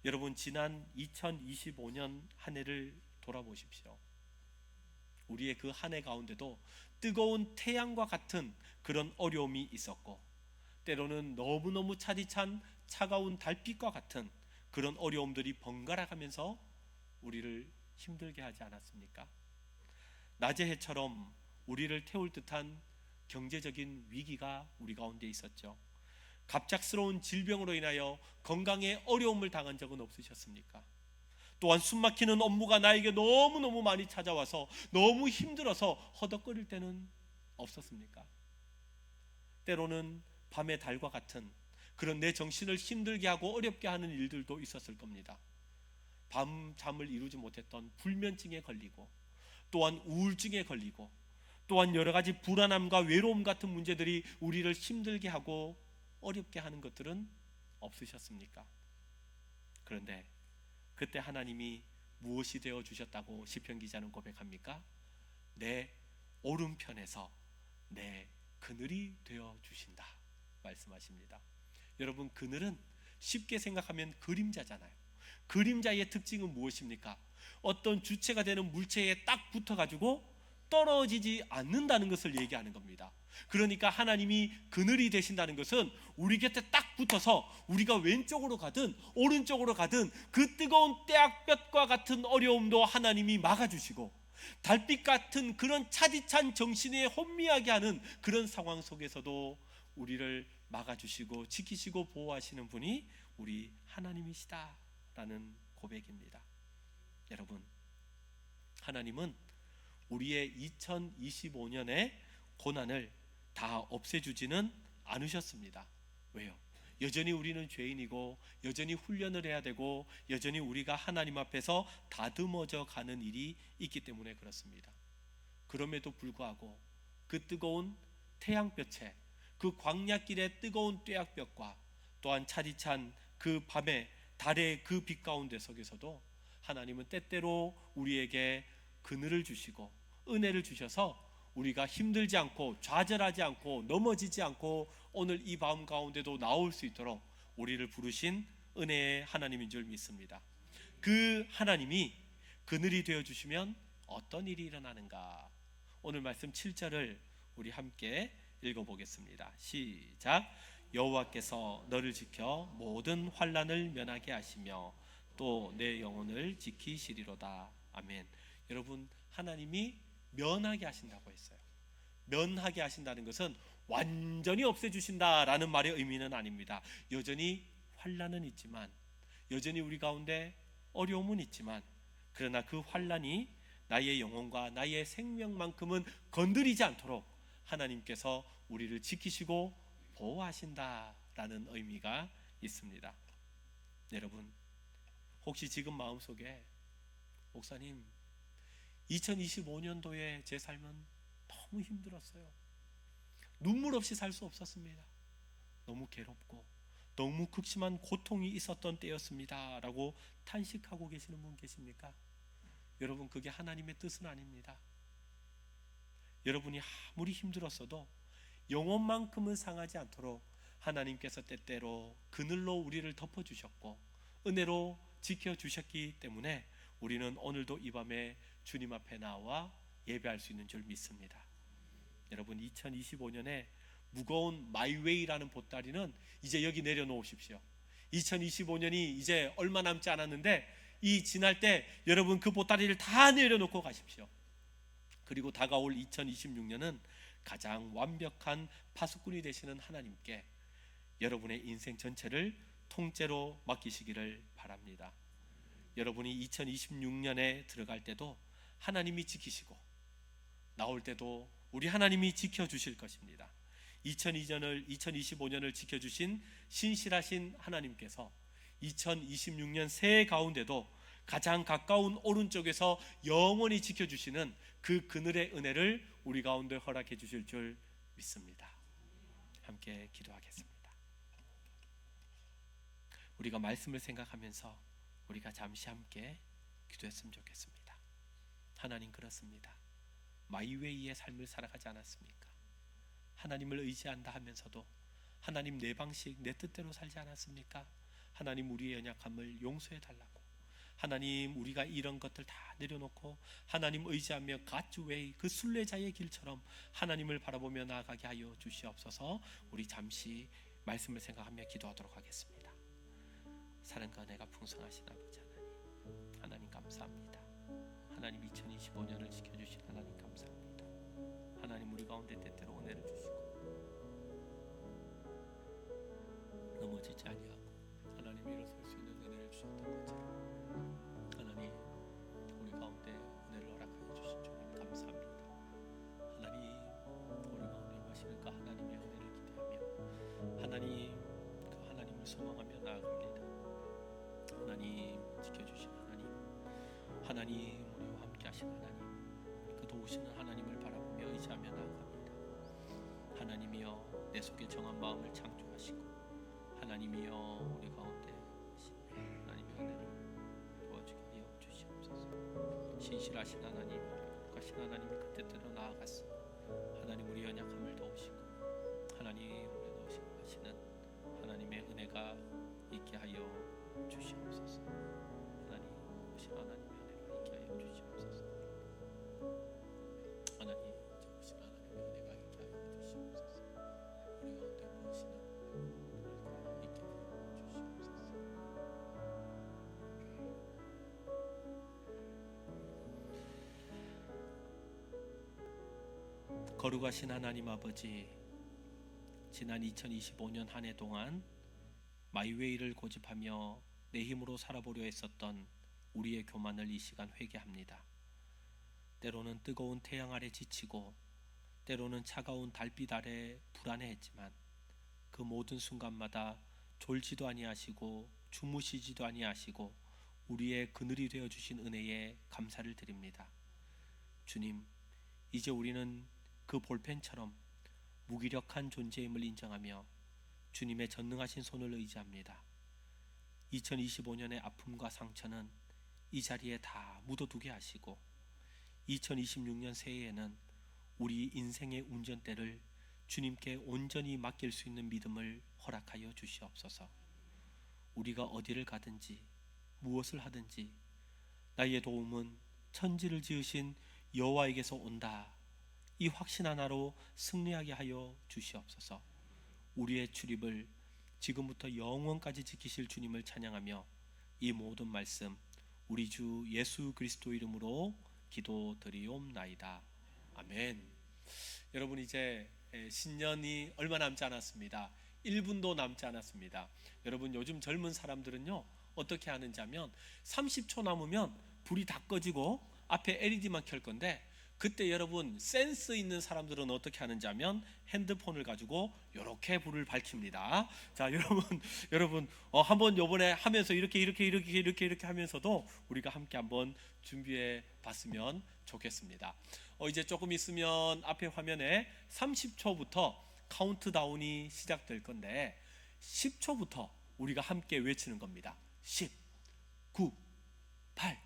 여러분, 지난 2025년 한 해를 돌아보십시오. 우리의 그 한 해 가운데도 뜨거운 태양과 같은 그런 어려움이 있었고, 때로는 너무너무 차디찬 차가운 달빛과 같은 그런 어려움들이 번갈아 가면서 우리를 힘들게 하지 않았습니까? 낮의 해처럼 우리를 태울 듯한 경제적인 위기가 우리 가운데 있었죠. 갑작스러운 질병으로 인하여 건강에 어려움을 당한 적은 없으셨습니까? 또한 숨막히는 업무가 나에게 너무너무 많이 찾아와서 너무 힘들어서 허덕거릴 때는 없었습니까? 때로는 밤의 달과 같은 그런 내 정신을 힘들게 하고 어렵게 하는 일들도 있었을 겁니다. 밤잠을 이루지 못했던 불면증에 걸리고, 또한 우울증에 걸리고, 또한 여러 가지 불안함과 외로움 같은 문제들이 우리를 힘들게 하고 어렵게 하는 것들은 없으셨습니까? 그런데 그때 하나님이 무엇이 되어 주셨다고 시편 기자는 고백합니까? 내 오른편에서 내 그늘이 되어 주신다 말씀하십니다. 여러분, 그늘은 쉽게 생각하면 그림자잖아요. 그림자의 특징은 무엇입니까? 어떤 주체가 되는 물체에 딱 붙어가지고 떨어지지 않는다는 것을 얘기하는 겁니다. 그러니까 하나님이 그늘이 되신다는 것은 우리 곁에 딱 붙어서 우리가 왼쪽으로 가든 오른쪽으로 가든 그 뜨거운 떼약볕과 같은 어려움도 하나님이 막아주시고, 달빛 같은 그런 차디찬 정신에 혼미하게 하는 그런 상황 속에서도 우리를 막아주시고 지키시고 보호하시는 분이 우리 하나님이시다라는 고백입니다. 여러분, 하나님은 우리의 2025년의 고난을 다 없애주지는 않으셨습니다. 왜요? 여전히 우리는 죄인이고 여전히 훈련을 해야 되고 여전히 우리가 하나님 앞에서 다듬어져 가는 일이 있기 때문에 그렇습니다. 그럼에도 불구하고 그 뜨거운 태양볕에, 그 광야길의 뜨거운 뙤약볕과 또한 차디찬 그 밤에 달의 그 빛 가운데 속에서도 하나님은 때때로 우리에게 그늘을 주시고 은혜를 주셔서 우리가 힘들지 않고 좌절하지 않고 넘어지지 않고 오늘 이 밤 가운데도 나올 수 있도록 우리를 부르신 은혜의 하나님인 줄 믿습니다. 그 하나님이 그늘이 되어주시면 어떤 일이 일어나는가? 오늘 말씀 7절을 우리 함께 읽어보겠습니다. 시작. 여호와께서 너를 지켜 모든 환난을 면하게 하시며 또 내 영혼을 지키시리로다. 아멘. 여러분, 하나님이 면하게 하신다고 했어요. 면하게 하신다는 것은 완전히 없애주신다라는 말의 의미는 아닙니다. 여전히 환난은 있지만, 여전히 우리 가운데 어려움은 있지만, 그러나 그 환난이 나의 영혼과 나의 생명만큼은 건드리지 않도록 하나님께서 우리를 지키시고 보호하신다라는 의미가 있습니다. 여러분, 혹시 지금 마음속에 목사님, 2025년도에 제 삶은 너무 힘들었어요. 눈물 없이 살 수 없었습니다. 너무 괴롭고 너무 극심한 고통이 있었던 때였습니다 라고 탄식하고 계시는 분 계십니까? 여러분, 그게 하나님의 뜻은 아닙니다. 여러분이 아무리 힘들었어도 영혼만큼은 상하지 않도록 하나님께서 때때로 그늘로 우리를 덮어주셨고 은혜로 지켜주셨기 때문에 우리는 오늘도 이 밤에 주님 앞에 나와 예배할 수 있는 줄 믿습니다. 여러분, 2025년에 무거운 마이웨이라는 보따리는 이제 여기 내려놓으십시오. 2025년이 이제 얼마 남지 않았는데 이 지날 때 여러분 그 보따리를 다 내려놓고 가십시오. 그리고 다가올 2026년은 가장 완벽한 파수꾼이 되시는 하나님께 여러분의 인생 전체를 통째로 맡기시기를 바랍니다. 여러분이 2026년에 들어갈 때도 하나님이 지키시고 나올 때도 우리 하나님이 지켜주실 것입니다. 2025년을 지켜주신 신실하신 하나님께서 2026년 새해 가운데도 가장 가까운 오른쪽에서 영원히 지켜주시는 그 그늘의 은혜를 우리 가운데 허락해 주실 줄 믿습니다. 함께 기도하겠습니다. 우리가 말씀을 생각하면서 우리가 잠시 함께 기도했으면 좋겠습니다. 하나님, 그렇습니다. 마이웨이의 삶을 살아가지 않았습니까? 하나님을 의지한다 하면서도 하나님 내 방식 내 뜻대로 살지 않았습니까? 하나님, 우리의 연약함을 용서해 달라고, 하나님 우리가 이런 것들 다 내려놓고 하나님 의지하며 God's way, 그 순례자의 길처럼 하나님을 바라보며 나아가게 하여 주시옵소서. 우리 잠시 말씀을 생각하며 기도하도록 하겠습니다. 사랑과 은혜가 풍성하신 아버지 하나님, 하나님 감사합니다. 하나님 2025년을 지켜주신 하나님 감사합니다. 하나님 우리 가운데 때때로 은혜를 주시고 넘어지지 아니하고 하나님 일어설 수 있는 은혜를 주셨던 것처럼 하나님 우리 가운데 은혜를 허락하여 주신 주님 감사합니다. 하나님 우리 가운데 임하시는 그 하나님의 은혜를 기대하며 하나님 그 하나님을 소망하며 나아갑니다. 하나님 지켜주신 하나님, 하나님 우리와 함께 하신 하나님, 그 도우시는 하나님을 바라보며 의지하며 나아갑니다. 하나님이여 내 속에 정한 마음을 창조하시고 하나님이여 우리 가운데 하나님의 은혜를 도와주게 하여 주시옵소서. 신실하신 하나님, 거룩하신 하나님이 그때대로 나아갔어. 하나님 우리 연약함을 도우시고 하나님 우리 도우시는 하나님의 은혜가 있게 하여 주시옵소서. 하나님 오신 하나님의 은혜가 있게 하여 주시옵소서. 하나님 오신 하나님의 은혜가 있게 하여 주시옵소서. 우리 가운데 무엇이나 은혜가 있게 하여 주시옵소서. 거룩하신 하나님 아버지, 지난 2025년 한 해 동안 마이웨이를 고집하며 내 힘으로 살아보려 했었던 우리의 교만을 이 시간 회개합니다. 때로는 뜨거운 태양 아래 지치고 때로는 차가운 달빛 아래 불안해했지만 그 모든 순간마다 졸지도 아니하시고 주무시지도 아니하시고 우리의 그늘이 되어 주신 은혜에 감사를 드립니다. 주님, 이제 우리는 그 볼펜처럼 무기력한 존재임을 인정하며 주님의 전능하신 손을 의지합니다. 2025년의 아픔과 상처는 이 자리에 다 묻어두게 하시고 2026년 새해에는 우리 인생의 운전대를 주님께 온전히 맡길 수 있는 믿음을 허락하여 주시옵소서. 우리가 어디를 가든지 무엇을 하든지 나의 도움은 천지를 지으신 여호와에게서 온다, 이 확신 하나로 승리하게 하여 주시옵소서. 우리의 출입을 지금부터 영원까지 지키실 주님을 찬양하며 이 모든 말씀 우리 주 예수 그리스도 이름으로 기도드리옵나이다. 아멘. 여러분, 이제 신년이 얼마 남지 않았습니다. 1분도 남지 않았습니다. 여러분, 요즘 젊은 사람들은요 어떻게 하는지 하면 30초 남으면 불이 다 꺼지고 앞에 LED만 켤 건데, 그때 여러분 센스 있는 사람들은 어떻게 하는지 하면 핸드폰을 가지고 이렇게 불을 밝힙니다. 자, 여러분 한번 요번에 하면서 이렇게 하면서도 우리가 함께 한번 준비해 봤으면 좋겠습니다. 이제 조금 있으면 앞에 화면에 30초부터 카운트다운이 시작될 건데 10초부터 우리가 함께 외치는 겁니다. 10, 9, 8,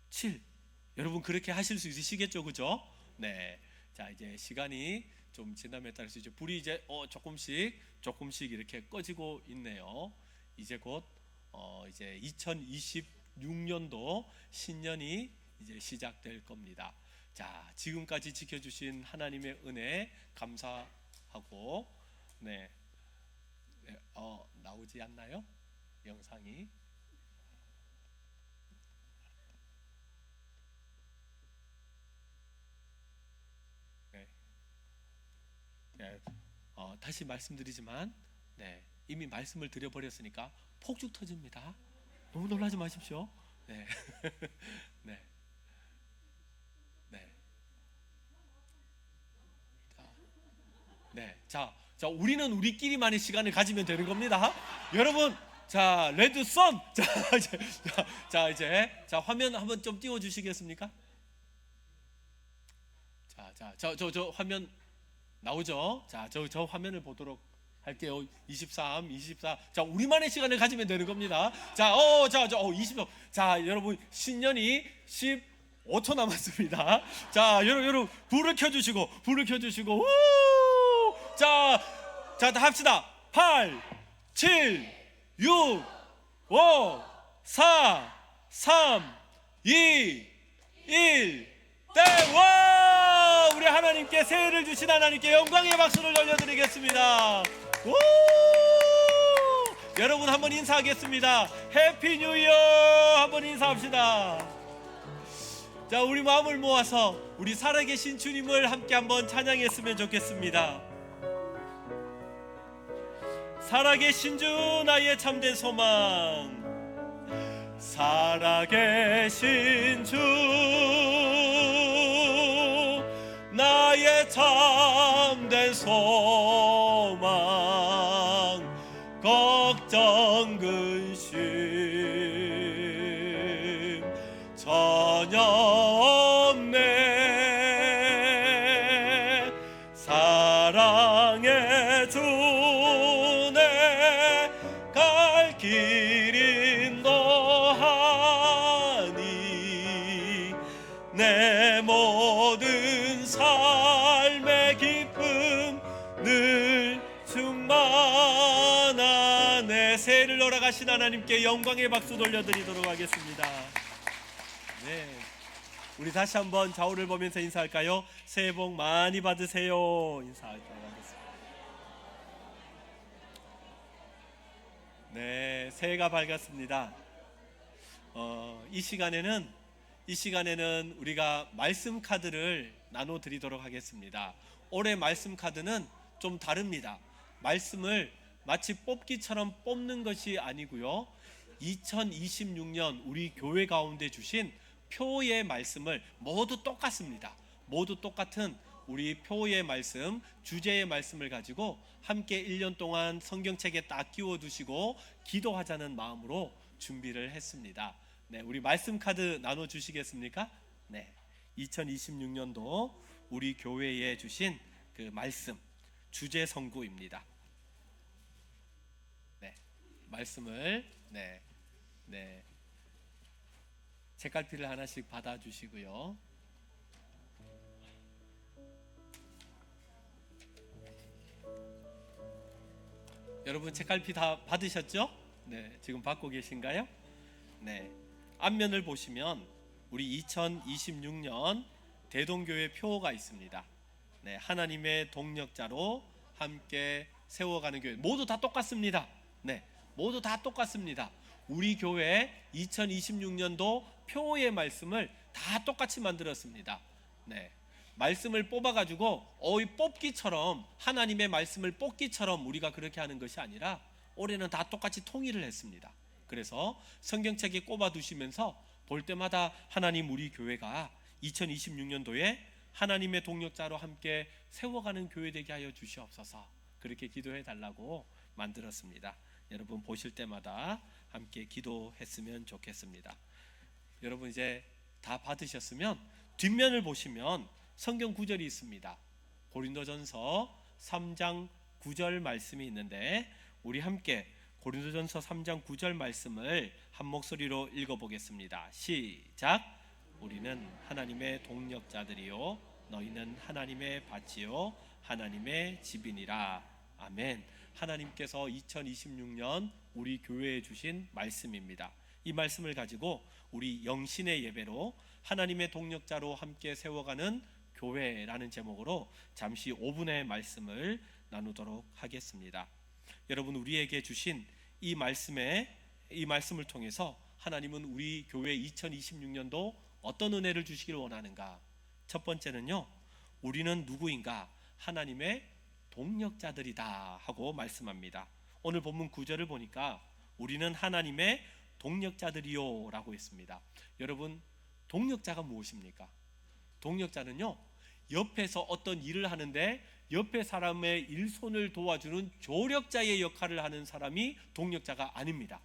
7. 여러분 그렇게 하실 수 있으시겠죠, 그죠? 네. 자, 이제 시간이 좀 지남에 따라서 이제 불이 이제 조금씩 이렇게 꺼지고 있네요. 이제 곧 이제 2026년도 신년이 이제 시작될 겁니다. 자, 지금까지 지켜주신 하나님의 은혜 감사하고, 네, 나오지 않나요? 영상이. 네, 다시 말씀드리지만, 네, 이미 말씀을 드려버렸으니까 폭죽 터집니다. 너무 놀라지 마십시오. 네, 네, 네, 네, 자, 우리는 우리끼리만의 시간을 가지면 되는 겁니다. 여러분, 자, 레드썬, 이제 화면 한번 좀 띄워주시겠습니까? 저 화면 나오죠? 자, 저 화면을 보도록 할게요. 23, 24. 자, 우리만의 시간을 가지면 되는 겁니다. 자, 20. 자, 여러분, 신년이 15초 남았습니다. 자, 여러분, 불을 켜주시고, 우! 자, 다 합시다. 8, 7, 6, 5, 4, 3, 2, 1. 땡! 와! 우리 하나님께 새해를 주신 하나님께 영광의 박수를 올려드리겠습니다. 우! 여러분 한번 인사하겠습니다. 해피 뉴 이어 한번 인사합시다. 자, 우리 마음을 모아서 우리 살아계신 주님을 함께 한번 찬양했으면 좋겠습니다. 살아계신 주 나의 참된 소망, 살아계신 주 나의 참된 소망, 걱정 근심 전혀 없네. 사랑의 주 내 갈 길 인도하니 내 모든 삶의 기쁨 늘 충만하네. 새해를 돌아가신 하나님께 영광의 박수 돌려드리도록 하겠습니다. 네, 우리 다시 한번 좌우를 보면서 인사할까요? 새해 복 많이 받으세요. 인사할까요? 네, 새해가 밝았습니다. 이 시간에는 우리가 말씀 카드를 나눠 드리도록 하겠습니다. 올해 말씀 카드는 좀 다릅니다. 말씀을 마치 뽑기처럼 뽑는 것이 아니고요, 2026년 우리 교회 가운데 주신 표의 말씀을 모두 똑같습니다. 모두 똑같은 우리 표의 말씀, 주제의 말씀을 가지고 함께 1년 동안 성경책에 딱 끼워두시고 기도하자는 마음으로 준비를 했습니다. 네, 우리 말씀 카드 나눠주시겠습니까? 네, 2026년도 우리 교회에 주신 그 말씀, 주제 성구입니다. 네, 말씀을 책갈피를 하나씩 받아주시고요. 여러분 책갈피 다 받으셨죠? 네, 지금 받고 계신가요? 네, 앞면을 보시면 우리 2026년 대동교회 표가 있습니다. 네, 하나님의 동력자로 함께 세워가는 교회, 모두 다 똑같습니다. 네, 모두 다 똑같습니다. 우리 교회 2026년도 표의 말씀을 다 똑같이 만들었습니다. 네, 말씀을 뽑아가지고 뽑기처럼, 하나님의 말씀을 뽑기처럼 우리가 그렇게 하는 것이 아니라 올해는 다 똑같이 통일을 했습니다. 그래서 성경책에 꼽아두시면서 볼 때마다 하나님, 우리 교회가 2026년도에 하나님의 동력자로 함께 세워가는 교회 되게 하여 주시옵소서, 그렇게 기도해 달라고 만들었습니다. 여러분 보실 때마다 함께 기도했으면 좋겠습니다. 여러분 이제 다 받으셨으면 뒷면을 보시면 성경 구절이 있습니다. 고린도전서 3장 9절 말씀이 있는데, 우리 함께 고린도전서 3장 9절 말씀을 한 목소리로 읽어보겠습니다. 시작. 우리는 하나님의 동력자들이요 너희는 하나님의 밭이요 하나님의 집이니라. 아멘. 하나님께서 2026년 우리 교회에 주신 말씀입니다. 이 말씀을 가지고 우리 영신의 예배로 하나님의 동력자로 함께 세워가는 교회라는 제목으로 잠시 5분의 말씀을 나누도록 하겠습니다. 여러분, 우리에게 주신 이 말씀을 통해서 하나님은 우리 교회 2026년도 어떤 은혜를 주시길 원하는가? 첫 번째는요, 우리는 누구인가? 하나님의 동력자들이다 하고 말씀합니다. 오늘 본문 9절을 보니까 우리는 하나님의 동력자들이요 라고 했습니다. 여러분, 동력자가 무엇입니까? 동력자는요, 옆에서 어떤 일을 하는데 옆에 사람의 일손을 도와주는 조력자의 역할을 하는 사람이 동력자가 아닙니다.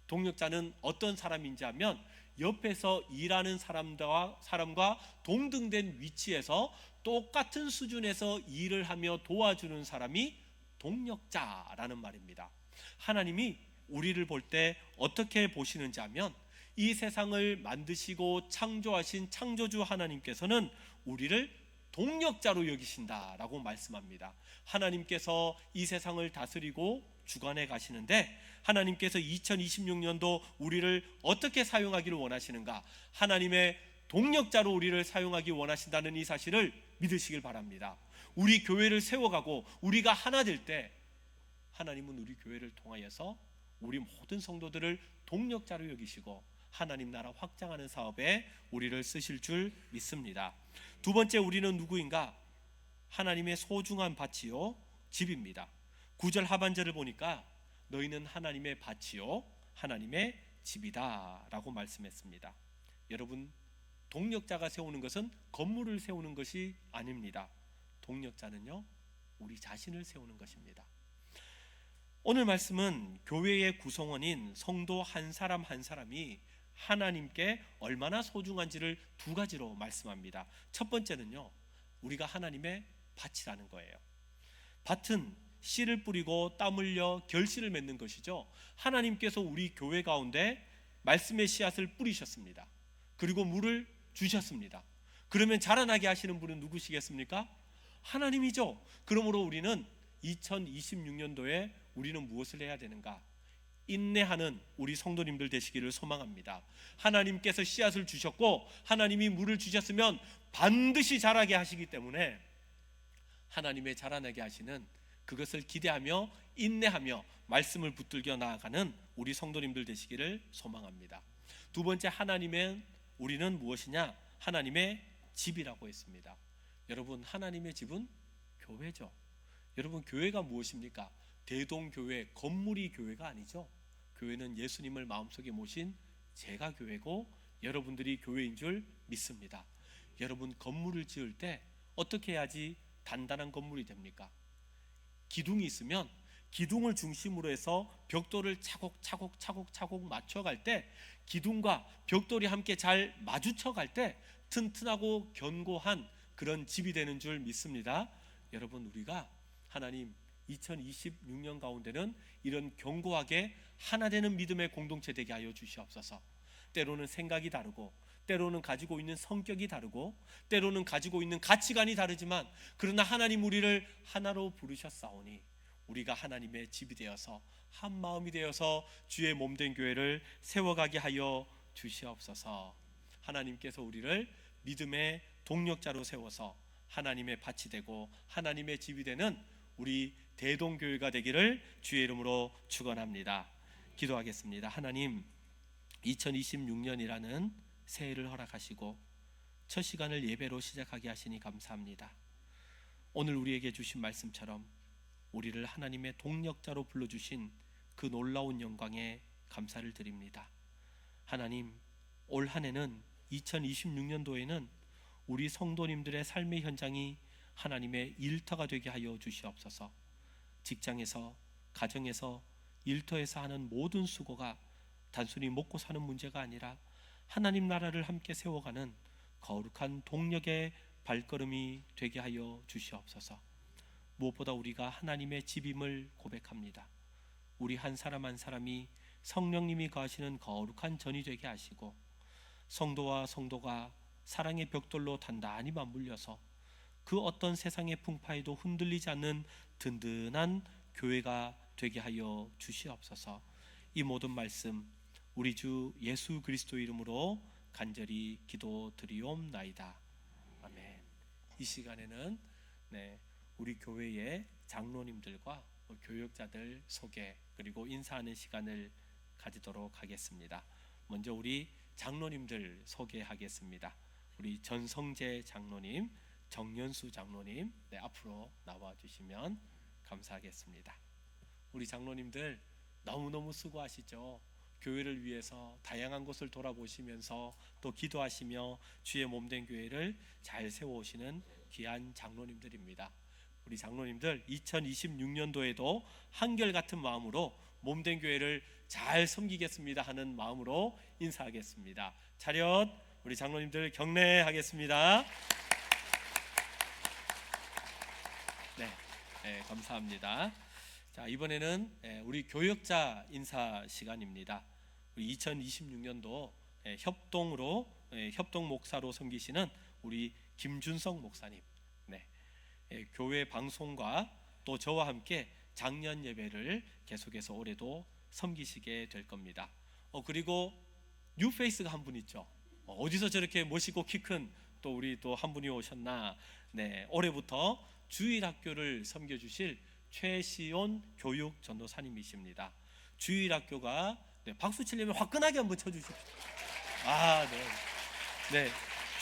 동력자는 어떤 사람인지 하면 옆에서 일하는 사람과 동등된 위치에서 똑같은 수준에서 일을 하며 도와주는 사람이 동력자라는 말입니다. 하나님이 우리를 볼 때 어떻게 보시는지 하면 이 세상을 만드시고 창조하신 창조주 하나님께서는 우리를 동력자로 여기신다라고 말씀합니다. 하나님께서 이 세상을 다스리고 주관해 가시는데 하나님께서 2026년도 우리를 어떻게 사용하기를 원하시는가? 하나님의 동력자로 우리를 사용하기 원하신다는 이 사실을 믿으시길 바랍니다. 우리 교회를 세워가고 우리가 하나 될 때 하나님은 우리 교회를 통하여서 우리 모든 성도들을 동력자로 여기시고 하나님 나라 확장하는 사업에 우리를 쓰실 줄 믿습니다. 두 번째, 우리는 누구인가? 하나님의 소중한 밭이요 집입니다. 9절 하반절을 보니까 너희는 하나님의 밭이요 하나님의 집이다 라고 말씀했습니다. 여러분, 동력자가 세우는 것은 건물을 세우는 것이 아닙니다. 동력자는요 우리 자신을 세우는 것입니다. 오늘 말씀은 교회의 구성원인 성도 한 사람 한 사람이 하나님께 얼마나 소중한지를 두 가지로 말씀합니다. 첫 번째는요, 우리가 하나님의 밭이라는 거예요. 밭은 씨를 뿌리고 땀 흘려 결실을 맺는 것이죠. 하나님께서 우리 교회 가운데 말씀의 씨앗을 뿌리셨습니다. 그리고 물을 주셨습니다. 그러면 자라나게 하시는 분은 누구시겠습니까? 하나님이죠. 그러므로 우리는 2026년도에 우리는 무엇을 해야 되는가? 인내하는 우리 성도님들 되시기를 소망합니다. 하나님께서 씨앗을 주셨고 하나님이 물을 주셨으면 반드시 자라게 하시기 때문에 하나님의 자라나게 하시는 그것을 기대하며 인내하며 말씀을 붙들겨 나아가는 우리 성도님들 되시기를 소망합니다. 두 번째, 우리는 무엇이냐? 하나님의 집이라고 했습니다. 여러분, 하나님의 집은 교회죠. 여러분, 교회가 무엇입니까? 대동교회, 건물이 교회가 아니죠. 교회는 예수님을 마음속에 모신 제가 교회고 여러분들이 교회인 줄 믿습니다. 여러분, 건물을 지을 때 어떻게 해야지 단단한 건물이 됩니까? 기둥이 있으면 기둥을 중심으로 해서 벽돌을 차곡차곡 맞춰갈 때, 기둥과 벽돌이 함께 잘 마주쳐갈 때 튼튼하고 견고한 그런 집이 되는 줄 믿습니다. 여러분, 우리가 하나님 2026년 가운데는 이런 견고하게 하나 되는 믿음의 공동체 되게 하여 주시옵소서. 때로는 생각이 다르고, 때로는 가지고 있는 성격이 다르고, 때로는 가지고 있는 가치관이 다르지만 그러나 하나님 우리를 하나로 부르셨사오니 우리가 하나님의 집이 되어서 한 마음이 되어서 주의 몸된 교회를 세워가게 하여 주시옵소서. 하나님께서 우리를 믿음의 동력자로 세워서 하나님의 밭이 되고 하나님의 집이 되는 우리 대동교회가 되기를 주의 이름으로 축원합니다. 기도하겠습니다. 하나님, 2026년이라는 새해를 허락하시고 첫 시간을 예배로 시작하게 하시니 감사합니다. 오늘 우리에게 주신 말씀처럼 우리를 하나님의 동력자로 불러주신 그 놀라운 영광에 감사를 드립니다. 하나님, 올 한 해는 2026년도에는 우리 성도님들의 삶의 현장이 하나님의 일터가 되게 하여 주시옵소서. 직장에서, 가정에서, 일터에서 하는 모든 수고가 단순히 먹고 사는 문제가 아니라 하나님 나라를 함께 세워가는 거룩한 동력의 발걸음이 되게 하여 주시옵소서. 무엇보다 우리가 하나님의 집임을 고백합니다. 우리 한 사람 한 사람이 성령님이 거하시는 거룩한 전이 되게 하시고 성도와 성도가 사랑의 벽돌로 단단히 맞물려서 그 어떤 세상의 풍파에도 흔들리지 않는 든든한 교회가 되게 하여 주시옵소서. 이 모든 말씀 우리 주 예수 그리스도 이름으로 간절히 기도드리옵나이다. 아멘. 이 시간에는 우리 교회의 장로님들과 교역자들 소개 그리고 인사하는 시간을 가지도록 하겠습니다. 먼저 우리 장로님들 소개하겠습니다. 우리 전성재 장로님, 정연수 장로님 앞으로 나와 주시면 감사하겠습니다. 우리 장로님들 너무너무 수고하시죠. 교회를 위해서 다양한 곳을 돌아보시면서 또 기도하시며 주의 몸된 교회를 잘 세워오시는 귀한 장로님들입니다. 우리 장로님들 2026년도에도 한결같은 마음으로 몸된 교회를 잘 섬기겠습니다 하는 마음으로 인사하겠습니다. 차렷. 우리 장로님들 경례하겠습니다. 네, 감사합니다. 자, 이번에는 우리 교역자 인사 시간입니다. 우리 2026년도 협동으로 협동 목사로 섬기시는 우리 김준성 목사님, 교회 방송과 또 저와 함께 작년 예배를 계속해서 올해도 섬기시게 될 겁니다. 그리고 뉴페이스가 한 분 있죠. 어디서 저렇게 멋있고 키 큰 또 우리 또 한 분이 오셨나? 올해부터 주일학교를 섬겨주실 최시온 교육 전도사님이십니다. 주일학교가 박수 치려면 화끈하게 한번 쳐주십시오.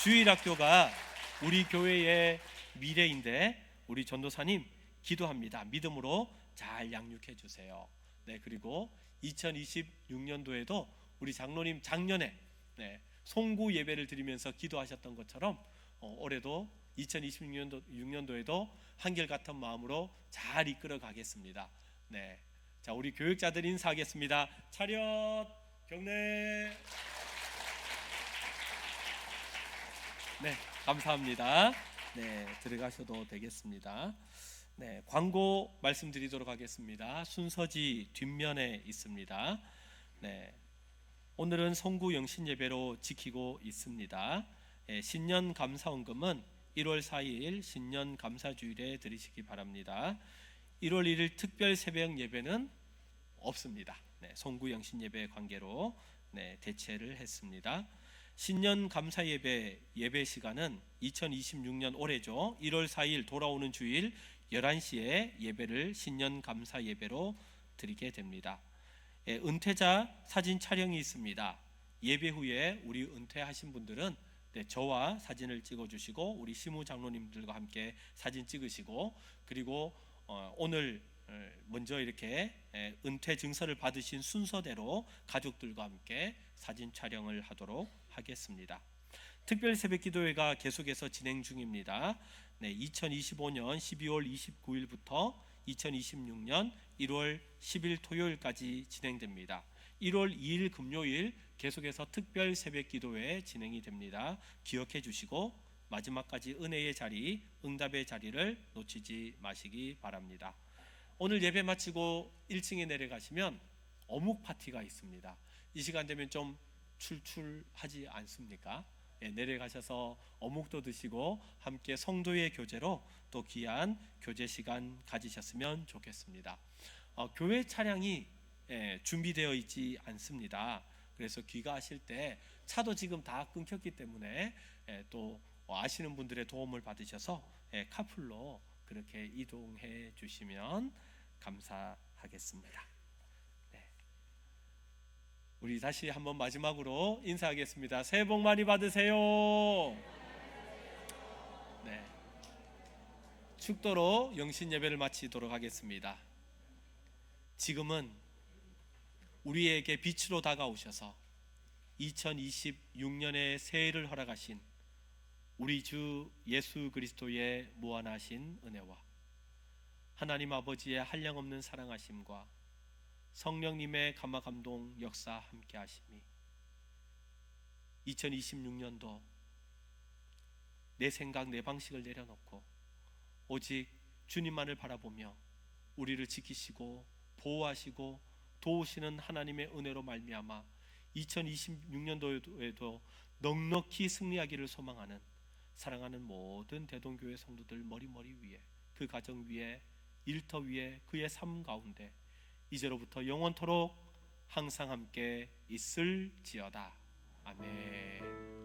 주일학교가 우리 교회의 미래인데 우리 전도사님 기도합니다. 믿음으로 잘 양육해 주세요. 그리고 2026년도에도 우리 장로님 작년에 송구 예배를 드리면서 기도하셨던 것처럼 올해도 2026년도에도 한결같은 마음으로 잘 이끌어 가겠습니다. 자, 우리 교육자들 인사하겠습니다. 차렷. 경례. 감사합니다. 들어가셔도 되겠습니다. 광고 말씀드리도록 하겠습니다. 순서지 뒷면에 있습니다. 오늘은 송구 영신 예배로 지키고 있습니다. 신년 감사원금은 1월 4일 신년 감사주일에 드리시기 바랍니다. 1월 1일 특별 새벽 예배는 없습니다. 송구 영신 예배 관계로 대체를 했습니다. 신년 감사 예배 시간은 2026년 올해죠. 1월 4일 돌아오는 주일 11시에 예배를 신년 감사 예배로 드리게 됩니다. 은퇴자 사진 촬영이 있습니다. 예배 후에 우리 은퇴하신 분들은 저와 사진을 찍어주시고 우리 시무 장로님들과 함께 사진 찍으시고 그리고 오늘 먼저 이렇게 은퇴 증서를 받으신 순서대로 가족들과 함께 사진 촬영을 하도록 하겠습니다. 특별 새벽 기도회가 계속해서 진행 중입니다. 2025년 12월 29일부터 2026년 1월 10일 토요일까지 진행됩니다. 1월 2일 금요일 계속해서 특별 새벽 기도회 진행이 됩니다. 기억해 주시고 마지막까지 은혜의 자리, 응답의 자리를 놓치지 마시기 바랍니다. 오늘 예배 마치고 1층에 내려가시면 어묵 파티가 있습니다. 이 시간 되면 좀 출출하지 않습니까? 내려가셔서 어묵도 드시고 함께 성도의 교제로 또 귀한 교제 시간 가지셨으면 좋겠습니다. 교회 차량이 준비되어 있지 않습니다. 그래서 귀가하실 때 차도 지금 다 끊겼기 때문에 또 아시는 분들의 도움을 받으셔서 카풀로 그렇게 이동해 주시면 감사하겠습니다. 우리 다시 한번 마지막으로 인사하겠습니다. 새해 복 많이 받으세요. 축도로 영신 예배를 마치도록 하겠습니다. 지금은 우리에게 빛으로 다가오셔서 2026년의 새해를 허락하신 우리 주 예수 그리스도의 무한하신 은혜와 하나님 아버지의 한량없는 사랑하심과 성령님의 감화 감동 역사 함께 하심이 2026년도 내 생각 내 방식을 내려놓고 오직 주님만을 바라보며 우리를 지키시고 보호하시고 도우시는 하나님의 은혜로 말미암아 2026년도에도 넉넉히 승리하기를 소망하는 사랑하는 모든 대동교회 성도들 머리머리 위에 그 가정 위에 일터 위에 그의 삶 가운데 이제로부터 영원토록 항상 함께 있을지어다. 아멘.